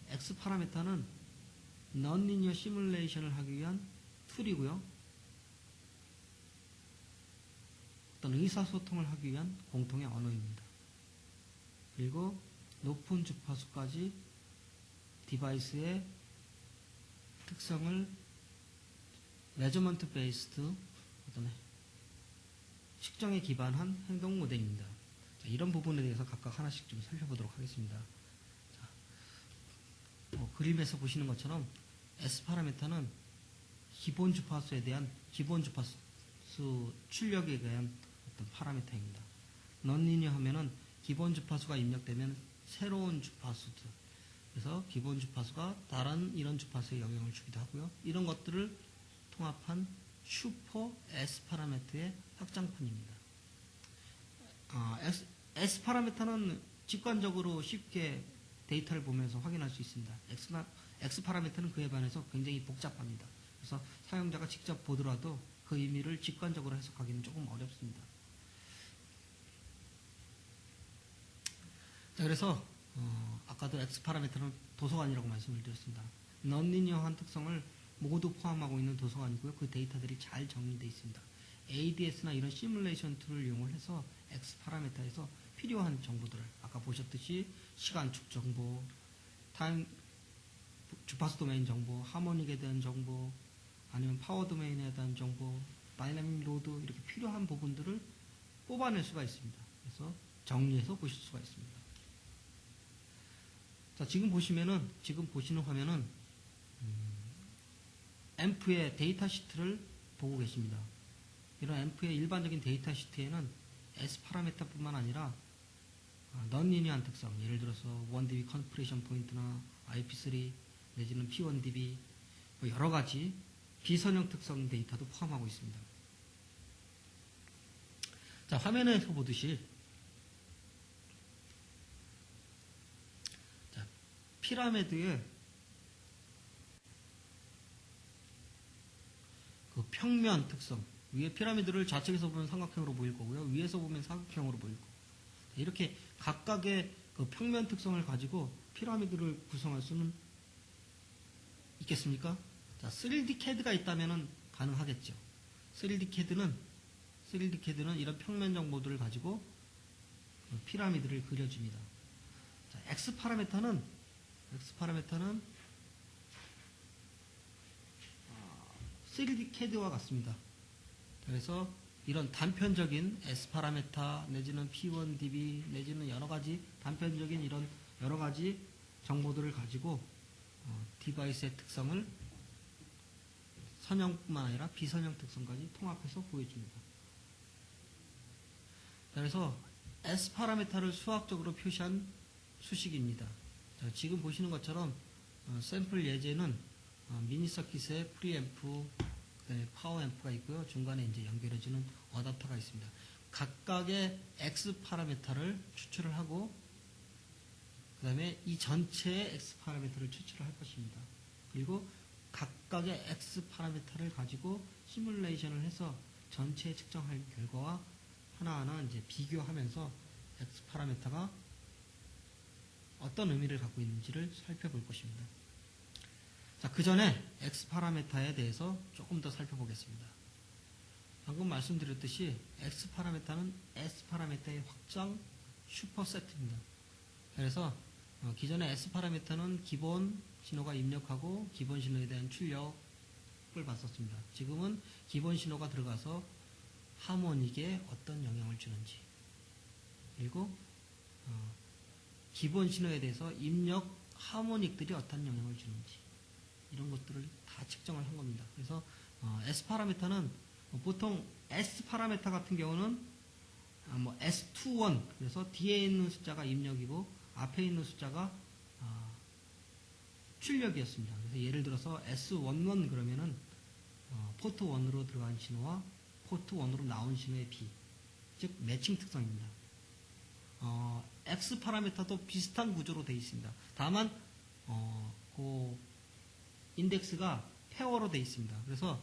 X 파라미터는 non-linear 시뮬레이션을 하기 위한 툴이고요. 어떤 의사소통을 하기 위한 공통의 언어입니다. 그리고 높은 주파수까지 디바이스의 특성을 메저먼트 베이스드 어떤 측정에 기반한 행동 모델입니다. 자, 이런 부분에 대해서 각각 하나씩 좀 살펴보도록 하겠습니다. 자, 그림에서 보시는 것처럼 S 파라미터는 기본 주파수에 대한 기본 주파수 출력에 대한 어떤 파라미터입니다. non-linear 하면은 기본 주파수가 입력되면 새로운 주파수들, 그래서 기본 주파수가 다른 이런 주파수에 영향을 주기도 하고요. 이런 것들을 통합한 슈퍼 S 파라미터의 확장판입니다. S 파라미터는 직관적으로 쉽게 데이터를 보면서 확인할 수 있습니다. X 파라미터는 그에 반해서 굉장히 복잡합니다. 그래서 사용자가 직접 보더라도 그 의미를 직관적으로 해석하기는 조금 어렵습니다. 자, 그래서 아까도 X 파라미터는 도서관이라고 말씀을 드렸습니다. 넌리니어한 특성을 모두 포함하고 있는 도서관이고요. 그 데이터들이 잘 정리되어 있습니다. ADS나 이런 시뮬레이션 툴을 이용해서 X 파라미터에서 필요한 정보들을 아까 보셨듯이 시간축 정보, 타임 주파수 도메인 정보, 하모닉에 대한 정보, 아니면 파워 도메인에 대한 정보, 다이내믹 로드 이렇게 필요한 부분들을 뽑아낼 수가 있습니다. 그래서 정리해서 보실 수가 있습니다. 자, 지금 보시는 화면은 앰프의 데이터 시트를 보고 계십니다. 이런 앰프의 일반적인 데이터 시트에는 S 파라미터뿐만 아니라 넌리니어한 특성, 예를 들어서 1dB 컴프레션 포인트나 IP3 내지는 P1dB 뭐 여러 가지 비선형 특성 데이터도 포함하고 있습니다. 자, 화면에서 보듯이 자, 피라미드의 그 평면 특성, 위에 피라미드를 좌측에서 보면 삼각형으로 보일 거고요. 위에서 보면 사각형으로 보일 거고. 이렇게 각각의 그 평면 특성을 가지고 피라미드를 구성할 수는 있겠습니까? 자, 3D CAD가 있다면 가능하겠죠. 3D CAD는 이런 평면 정보들을 가지고 피라미드를 그려줍니다. 자, X 파라미터는 3D CAD와 같습니다. 그래서 이런 단편적인 S 파라미터 내지는 P1dB 내지는 여러 가지 단편적인 이런 여러 가지 정보들을 가지고 디바이스의 특성을 선형뿐만 아니라 비선형 특성까지 통합해서 보여줍니다. 그래서 S 파라미터를 수학적으로 표시한 수식입니다. 자, 지금 보시는 것처럼 샘플 예제는 미니 서킷에 프리앰프, 그다음에 파워 앰프가 있고요. 중간에 이제 연결해주는 어댑터가 있습니다. 각각의 X 파라미터를 추출을 하고, 그 다음에 이 전체의 X 파라미터를 추출을 할 것입니다. 그리고 각각의 X 파라미터를 가지고 시뮬레이션을 해서 전체 측정할 결과와 하나하나 이제 비교하면서 X 파라미터가 어떤 의미를 갖고 있는지를 살펴볼 것입니다. 자, 그 전에 X 파라미터에 대해서 조금 더 살펴보겠습니다. 방금 말씀드렸듯이 X 파라미터는 S 파라미터의 확장 슈퍼세트입니다. 그래서 기존의 S 파라미터는 기본 신호가 입력하고 기본 신호에 대한 출력을 봤었습니다. 지금은 기본 신호가 들어가서 하모닉에 어떤 영향을 주는지, 그리고 기본 신호에 대해서 입력 하모닉들이 어떤 영향을 주는지, 이런 것들을 다 측정을 한 겁니다. 그래서 S 파라미터는 보통 S 파라미터 같은 경우는 뭐 S21, 그래서 뒤에 있는 숫자가 입력이고 앞에 있는 숫자가 출력이었습니다. 그래서 예를 들어서 S11 그러면은 포트 1으로 들어간 신호와 포트 1으로 나온 신호의 B, 즉 매칭 특성입니다. X 파라미터도 비슷한 구조로 되어 있습니다. 다만 그 인덱스가 페어로 되어 있습니다. 그래서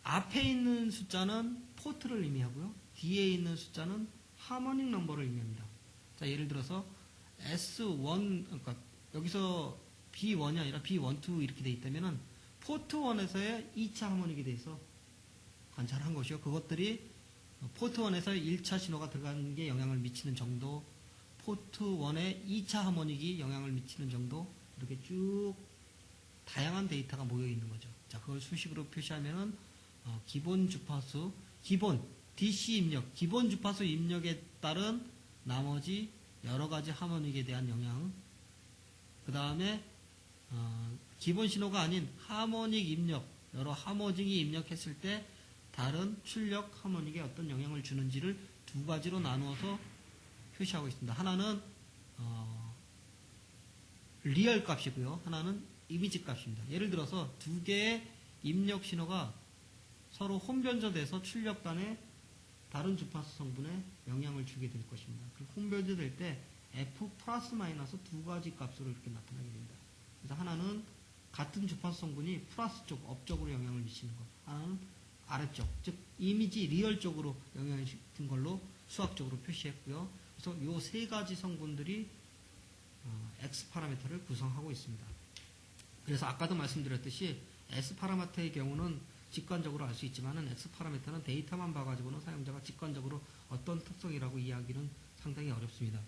앞에 있는 숫자는 포트를 의미하고요. 뒤에 있는 숫자는 하모닉 넘버를 의미합니다. 자, 예를 들어서 S1, 그러니까 여기서 B1이 아니라 B12 이렇게 되어 있다면은 포트 1에서의 2차 하모닉에 대해서 관찰한 것이요. 그것들이 포트 1에서 1차 신호가 들어가는 게 영향을 미치는 정도, 포트 1의 2차 하모닉이 영향을 미치는 정도, 이렇게 쭉 다양한 데이터가 모여 있는 거죠. 자, 그걸 수식으로 표시하면은 기본 주파수, 기본 DC 입력, 기본 주파수 입력에 따른 나머지 여러 가지 하모닉에 대한 영향, 그 다음에 기본 신호가 아닌 하모닉 입력, 여러 하모닉이 입력했을 때 다른 출력 하모닉에 어떤 영향을 주는지를 두 가지로 나누어서 표시하고 있습니다. 하나는 리얼 값이고요. 하나는 이미지 값입니다. 예를 들어서 두 개의 입력 신호가 서로 혼변조돼서 출력단에 다른 주파수 성분에 영향을 주게 될 것입니다. 그 혼변조될 때 F 플러스 마이너스 두 가지 값으로 이렇게 나타나게 됩니다. 그래서 하나는 같은 주파수 성분이 플러스 쪽, 업적으로 영향을 미치는 것, 하나는 아래쪽, 즉 이미지 리얼 쪽으로 영향을 미치는 걸로 수학적으로 표시했고요. 그래서 이 세 가지 성분들이 X 파라미터를 구성하고 있습니다. 그래서 아까도 말씀드렸듯이 S 파라미터의 경우는 직관적으로 알 수 있지만은 X 파라미터는 데이터만 봐가지고는 사용자가 직관적으로 어떤 특성이라고 이야기는 상당히 어렵습니다.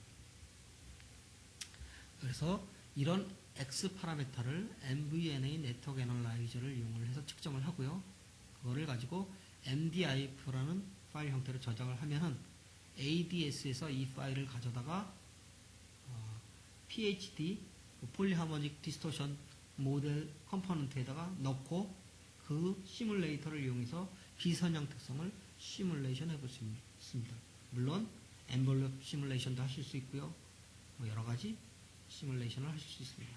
그래서 이런 X 파라미터를 MVNA 네트워크 애널라이저를 이용을 해서 측정을 하고요. 그거를 가지고 MDIF라는 파일 형태로 저장을 하면은 ADS에서 이 파일을 가져다가 PHD 폴리하모닉 디스토션 모델 컴포넌트에다가 넣고 그 시뮬레이터를 이용해서 비선형 특성을 시뮬레이션 해볼 수 있습니다. 물론 엔벨롭 시뮬레이션도 하실 수 있고요. 여러 가지 시뮬레이션을 하실 수 있습니다.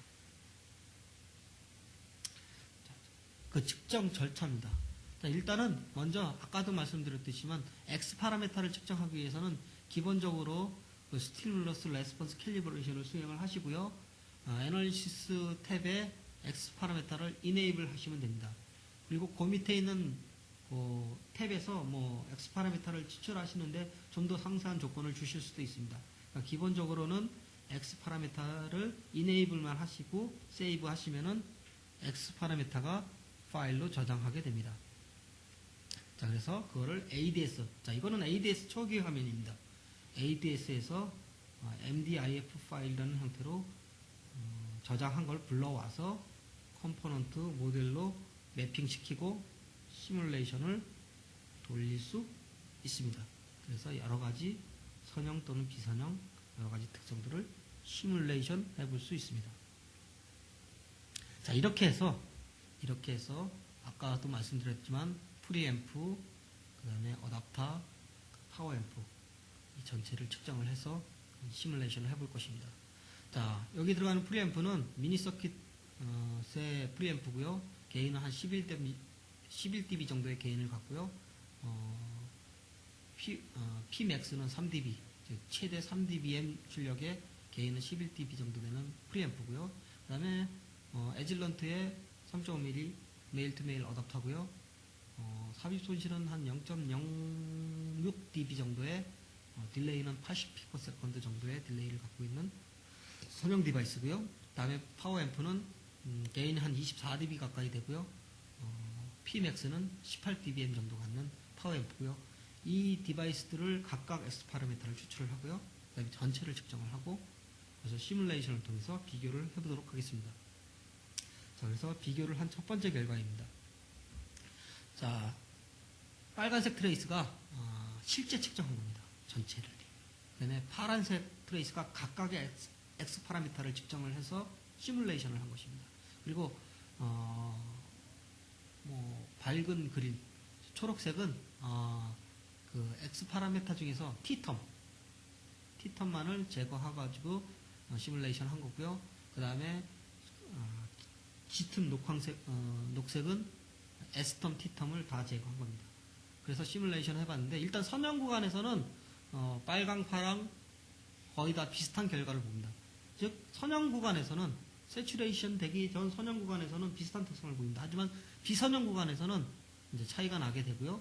그 측정 절차입니다. 자, 일단은 먼저 아까도 말씀드렸듯이만 X 파라미터를 측정하기 위해서는 기본적으로 그 스티뮬러스 레스폰스 캘리브레이션을 수행을 하시고요. 애널리시스 탭에 X 파라미터를 이네이블 하시면 됩니다. 그리고 그 밑에 있는 그 탭에서 뭐 X 파라미터를 추출하시는데 좀 더 상세한 조건을 주실 수도 있습니다. 그러니까 기본적으로는 X 파라미터를 이네이블만 하시고 세이브 하시면은 X 파라미터가 파일로 저장하게 됩니다. 자, 그래서 그거를 ADS. 자, 이거는 ADS 초기 화면입니다. ADS에서 MDIF 파일이라는 형태로 저장한 걸 불러와서 컴포넌트 모델로 매핑시키고 시뮬레이션을 돌릴 수 있습니다. 그래서 여러 가지 선형 또는 비선형 여러 가지 특성들을 시뮬레이션 해볼 수 있습니다. 자, 이렇게 해서 아까도 말씀드렸지만 프리앰프, 그 다음에 어댑터, 파워앰프 이 전체를 측정을 해서 시뮬레이션을 해볼 것입니다. 자, 여기 들어가는 프리앰프는 미니서킷의 프리앰프고요. 게인은 한 11dB 정도의 게인을 갖고요. Pmax는 3dB, 즉 최대 3dBm 출력의 게인은 11dB 정도 되는 프리앰프고요. 그 다음에 에질런트의 3.5mm 메일 투 메일 어댑터고요. 삽입 손실은 한 0.06dB 정도의 딜레이는 80pf 정도의 딜레이를 갖고 있는 선형 디바이스고요. 그 다음에 파워앰프는 게인이 한 24dB 가까이 되고요. Pmax는 18dBm 정도 갖는 파워앰프고요. 이 디바이스들을 각각 S 파라미터를 추출을 하고요. 그 다음에 전체를 측정을 하고 그래서 시뮬레이션을 통해서 비교를 해보도록 하겠습니다. 자, 그래서 비교를 한 첫 번째 결과입니다. 자, 빨간색 트레이스가 실제 측정한 겁니다. 전체를. 그 다음에 파란색 트레이스가 각각의 X 파라미터를 측정을 해서 시뮬레이션을 한 것입니다. 그리고 밝은 그린 초록색은 그 X 파라미터 중에서 T텀만을 제거해가지고 시뮬레이션 한 거고요. 그 다음에 짙은 녹색은 S텀, T텀을 다 제거한 겁니다. 그래서 시뮬레이션 해봤는데 일단 선형 구간에서는 빨강, 파랑 거의 다 비슷한 결과를 봅니다. 즉 선형 구간에서는 세츄레이션 되기 전 선형 구간에서는 비슷한 특성을 보입니다. 하지만 비선형 구간에서는 이제 차이가 나게 되고요.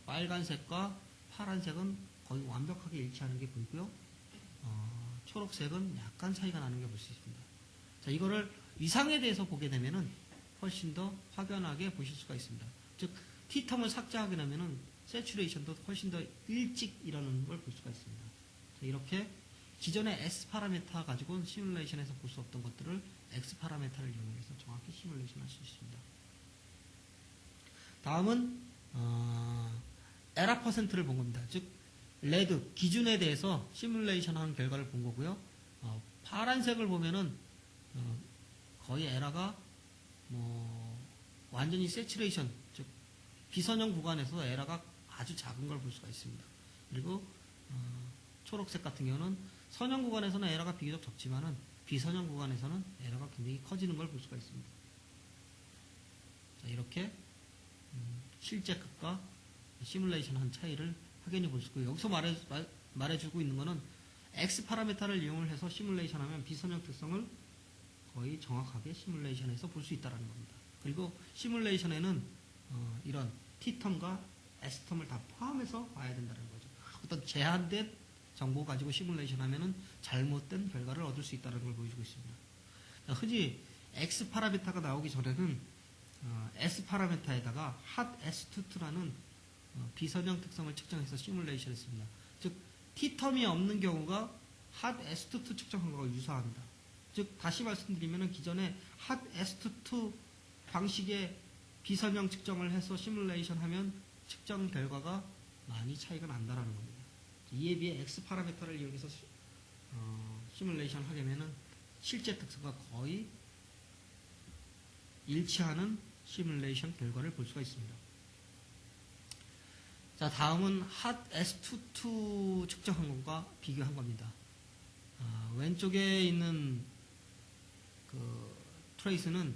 빨간색과 파란색은 거의 완벽하게 일치하는 게 보이고요. 초록색은 약간 차이가 나는 게 볼 수 있습니다. 자, 이거를 위상에 대해서 보게 되면은 훨씬 더 확연하게 보실 수가 있습니다. 즉, T텀을 삭제하게 되면은 세츄레이션도 훨씬 더 일찍 일어나는 걸 볼 수가 있습니다. 자, 이렇게 기존의 S 파라미터 가지고는 시뮬레이션에서 볼 수 없던 것들을 X 파라미터를 이용해서 정확히 시뮬레이션 할 수 있습니다. 다음은 에러 퍼센트를 본 겁니다. 즉 레드 기준에 대해서 시뮬레이션 한 결과를 본 거고요. 파란색을 보면은 거의 에러가 완전히 세츄레이션 즉 비선형 구간에서 에러가 아주 작은 걸 볼 수가 있습니다. 그리고 초록색 같은 경우는 선형 구간에서는 에러가 비교적 적지만은 비선형 구간에서는 에러가 굉장히 커지는 걸 볼 수가 있습니다. 자, 이렇게 실제 급과 시뮬레이션 한 차이를 확연히 볼 수 있고요. 여기서 말해주고 있는 거는 X 파라미터를 이용을 해서 시뮬레이션 하면 비선형 특성을 거의 정확하게 시뮬레이션에서 볼 수 있다는 겁니다. 그리고 시뮬레이션에는 이런 T텀과 S텀을 다 포함해서 봐야 된다는 거죠. 어떤 제한된 정보 가지고 시뮬레이션 하면은 잘못된 결과를 얻을 수 있다는 걸 보여주고 있습니다. 자, 흔히 X 파라미터가 나오기 전에는 S 파라미터에다가 hot S22라는 비선형 특성을 측정해서 시뮬레이션 했습니다. 즉, T텀이 없는 경우가 hot S22 측정한 것과 유사합니다. 즉, 다시 말씀드리면 기존에 hot S22 방식의 비선형 측정을 해서 시뮬레이션 하면 측정 결과가 많이 차이가 난다는 겁니다. 이에 비해 X 파라미터를 이용해서 시뮬레이션 하게 되면 실제 특성과 거의 일치하는 시뮬레이션 결과를 볼 수가 있습니다. 자, 다음은 hot S22 측정한 것과 비교한 겁니다. 왼쪽에 있는 그 트레이스는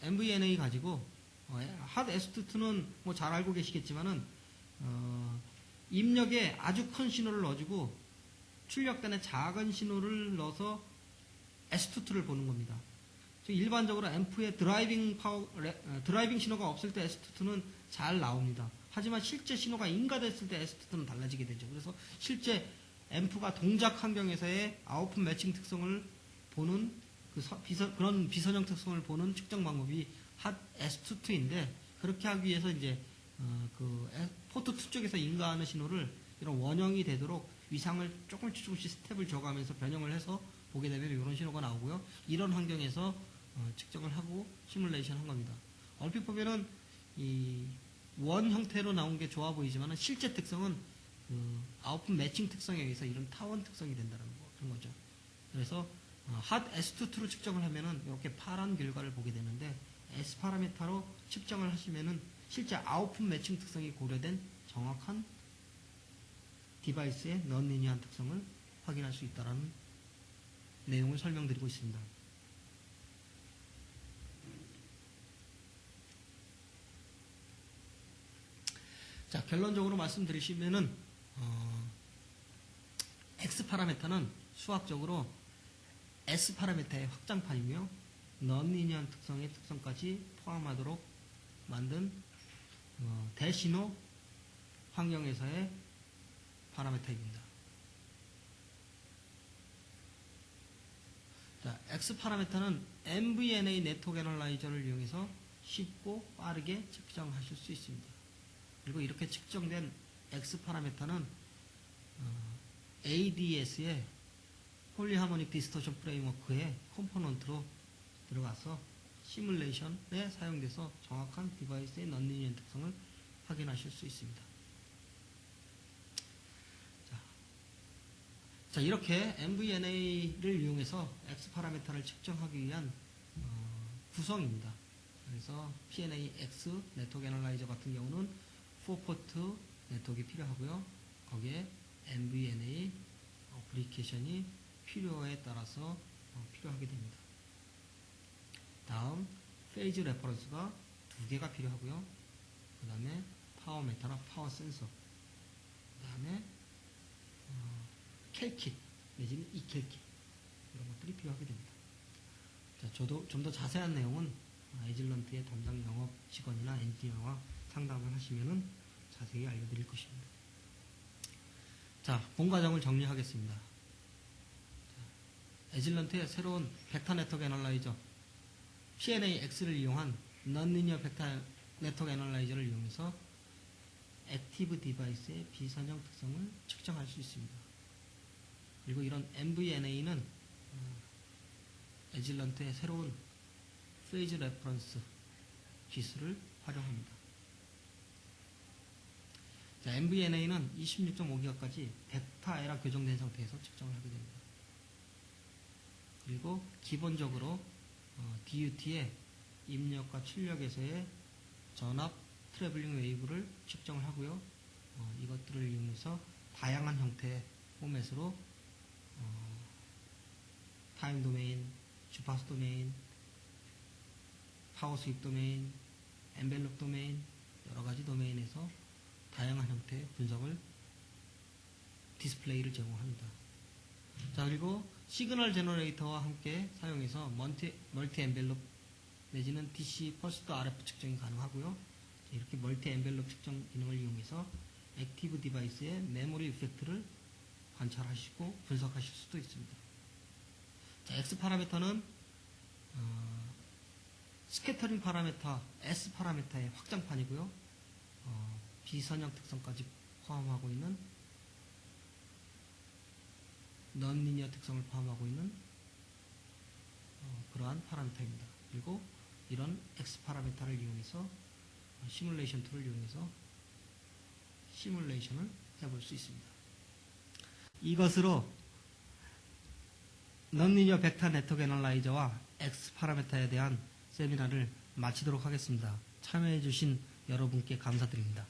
MVNA 가지고 hot S22는 뭐 잘 알고 계시겠지만은 입력에 아주 큰 신호를 넣어주고 출력단에 작은 신호를 넣어서 S22를 보는 겁니다. 즉 일반적으로 앰프에 드라이빙 신호가 없을 때 S22는 잘 나옵니다. 하지만 실제 신호가 인가됐을 때 S22는 달라지게 되죠. 그래서 실제 앰프가 동작 환경에서의 아웃풋 매칭 특성을 보는 그런 비선형 특성을 보는 측정 방법이 hot S22인데 그렇게 하기 위해서 이제 포트 2 쪽에서 인가하는 신호를 이런 원형이 되도록 위상을 조금씩 스텝을 줘가면서 변형을 해서 보게 되면 이런 신호가 나오고요. 이런 환경에서 측정을 하고 시뮬레이션 한 겁니다. 얼핏 보면은 이 원 형태로 나온 게 좋아 보이지만 실제 특성은 아웃풋 매칭 특성에 의해서 이런 타원 특성이 된다는 그런 거죠. 그래서 hot S22로 측정을 하면은 이렇게 파란 결과를 보게 되는데 S 파라미터로 측정을 하시면은 실제 아웃풋 매칭 특성이 고려된 정확한 디바이스의 넌리니어한 특성을 확인할 수 있다는 내용을 설명드리고 있습니다. 자, 결론적으로 말씀드리시면은 X 파라미터는 수학적으로 S 파라미터의 확장판이며 넌리니어한 특성의 특성까지 포함하도록 만든 대신호 환경에서의 파라미터입니다. 자, X 파라미터는 MVNA 네트워크 애널라이저를 이용해서 쉽고 빠르게 측정하실 수 있습니다. 그리고 이렇게 측정된 X 파라미터는 ADS의 폴리하모닉 디스토션 프레임워크의 컴포넌트로 들어가서 시뮬레이션에 사용돼서 정확한 디바이스의 넌리니어 특성을 확인하실 수 있습니다. 자, 이렇게 MVNA를 이용해서 X 파라미터를 측정하기 위한 구성입니다. 그래서 PNA-X 네트워크 애널라이저 같은 경우는 4포트 네트워크가 필요하고요. 거기에 MVNA 어플리케이션이 필요에 따라서 필요하게 됩니다. 다음 페이즈 레퍼런스가 2개가 필요하고요. 그 다음에 파워 메타나 파워 센서, 그 다음에 캘킷 내지는 이캘킷 이런 것들이 필요하게 됩니다. 자, 저도 좀 더 자세한 내용은 에질런트의 담당 영업 직원이나 엔지니어와 상담을 하시면은 자세히 알려드릴 것입니다. 자, 본 과정을 정리하겠습니다. 에질런트의 새로운 벡터 네트워크 애널라이저 PNA-X를 이용한 넌리니어 벡터 네트워크 애널라이저를 이용해서 액티브 디바이스의 비선형 특성을 측정할 수 있습니다. 그리고 이런 MVNA는 에질런트의 새로운 페이즈 레퍼런스 기술을 활용합니다. 자, MVNA는 26.5기가까지 벡터 에라 교정된 상태에서 측정을 하게 됩니다. 그리고 기본적으로 DUT의 입력과 출력에서의 전압 트래블링 웨이브를 측정을 하고요. 이것들을 이용해서 다양한 형태의 포맷으로 타임 도메인, 주파수 도메인, 파워 스윕 도메인, 엔벨롭 도메인, 여러 가지 도메인에서 다양한 형태의 분석을 디스플레이를 제공합니다. 자, 그리고 시그널 제너레이터와 함께 사용해서 멀티 엔벨롭 내지는 DC 펄스도 RF 측정이 가능하고요. 이렇게 멀티 엔벨롭 측정 기능을 이용해서 액티브 디바이스의 메모리 이펙트를 관찰하시고 분석하실 수도 있습니다. 자, X 파라미터는 스캐터링 파라미터, S 파라미터의 확장판이고요. 비선형 특성까지 포함하고 있는 넌리니어 특성을 포함하고 있는 그러한 파라미터입니다. 그리고 이런 X 파라미터를 이용해서 시뮬레이션 툴을 이용해서 시뮬레이션을 해볼 수 있습니다. 이것으로 넌리니어 벡터 네트워크 애널라이저와 X 파라미터에 대한 세미나를 마치도록 하겠습니다. 참여해 주신 여러분께 감사드립니다.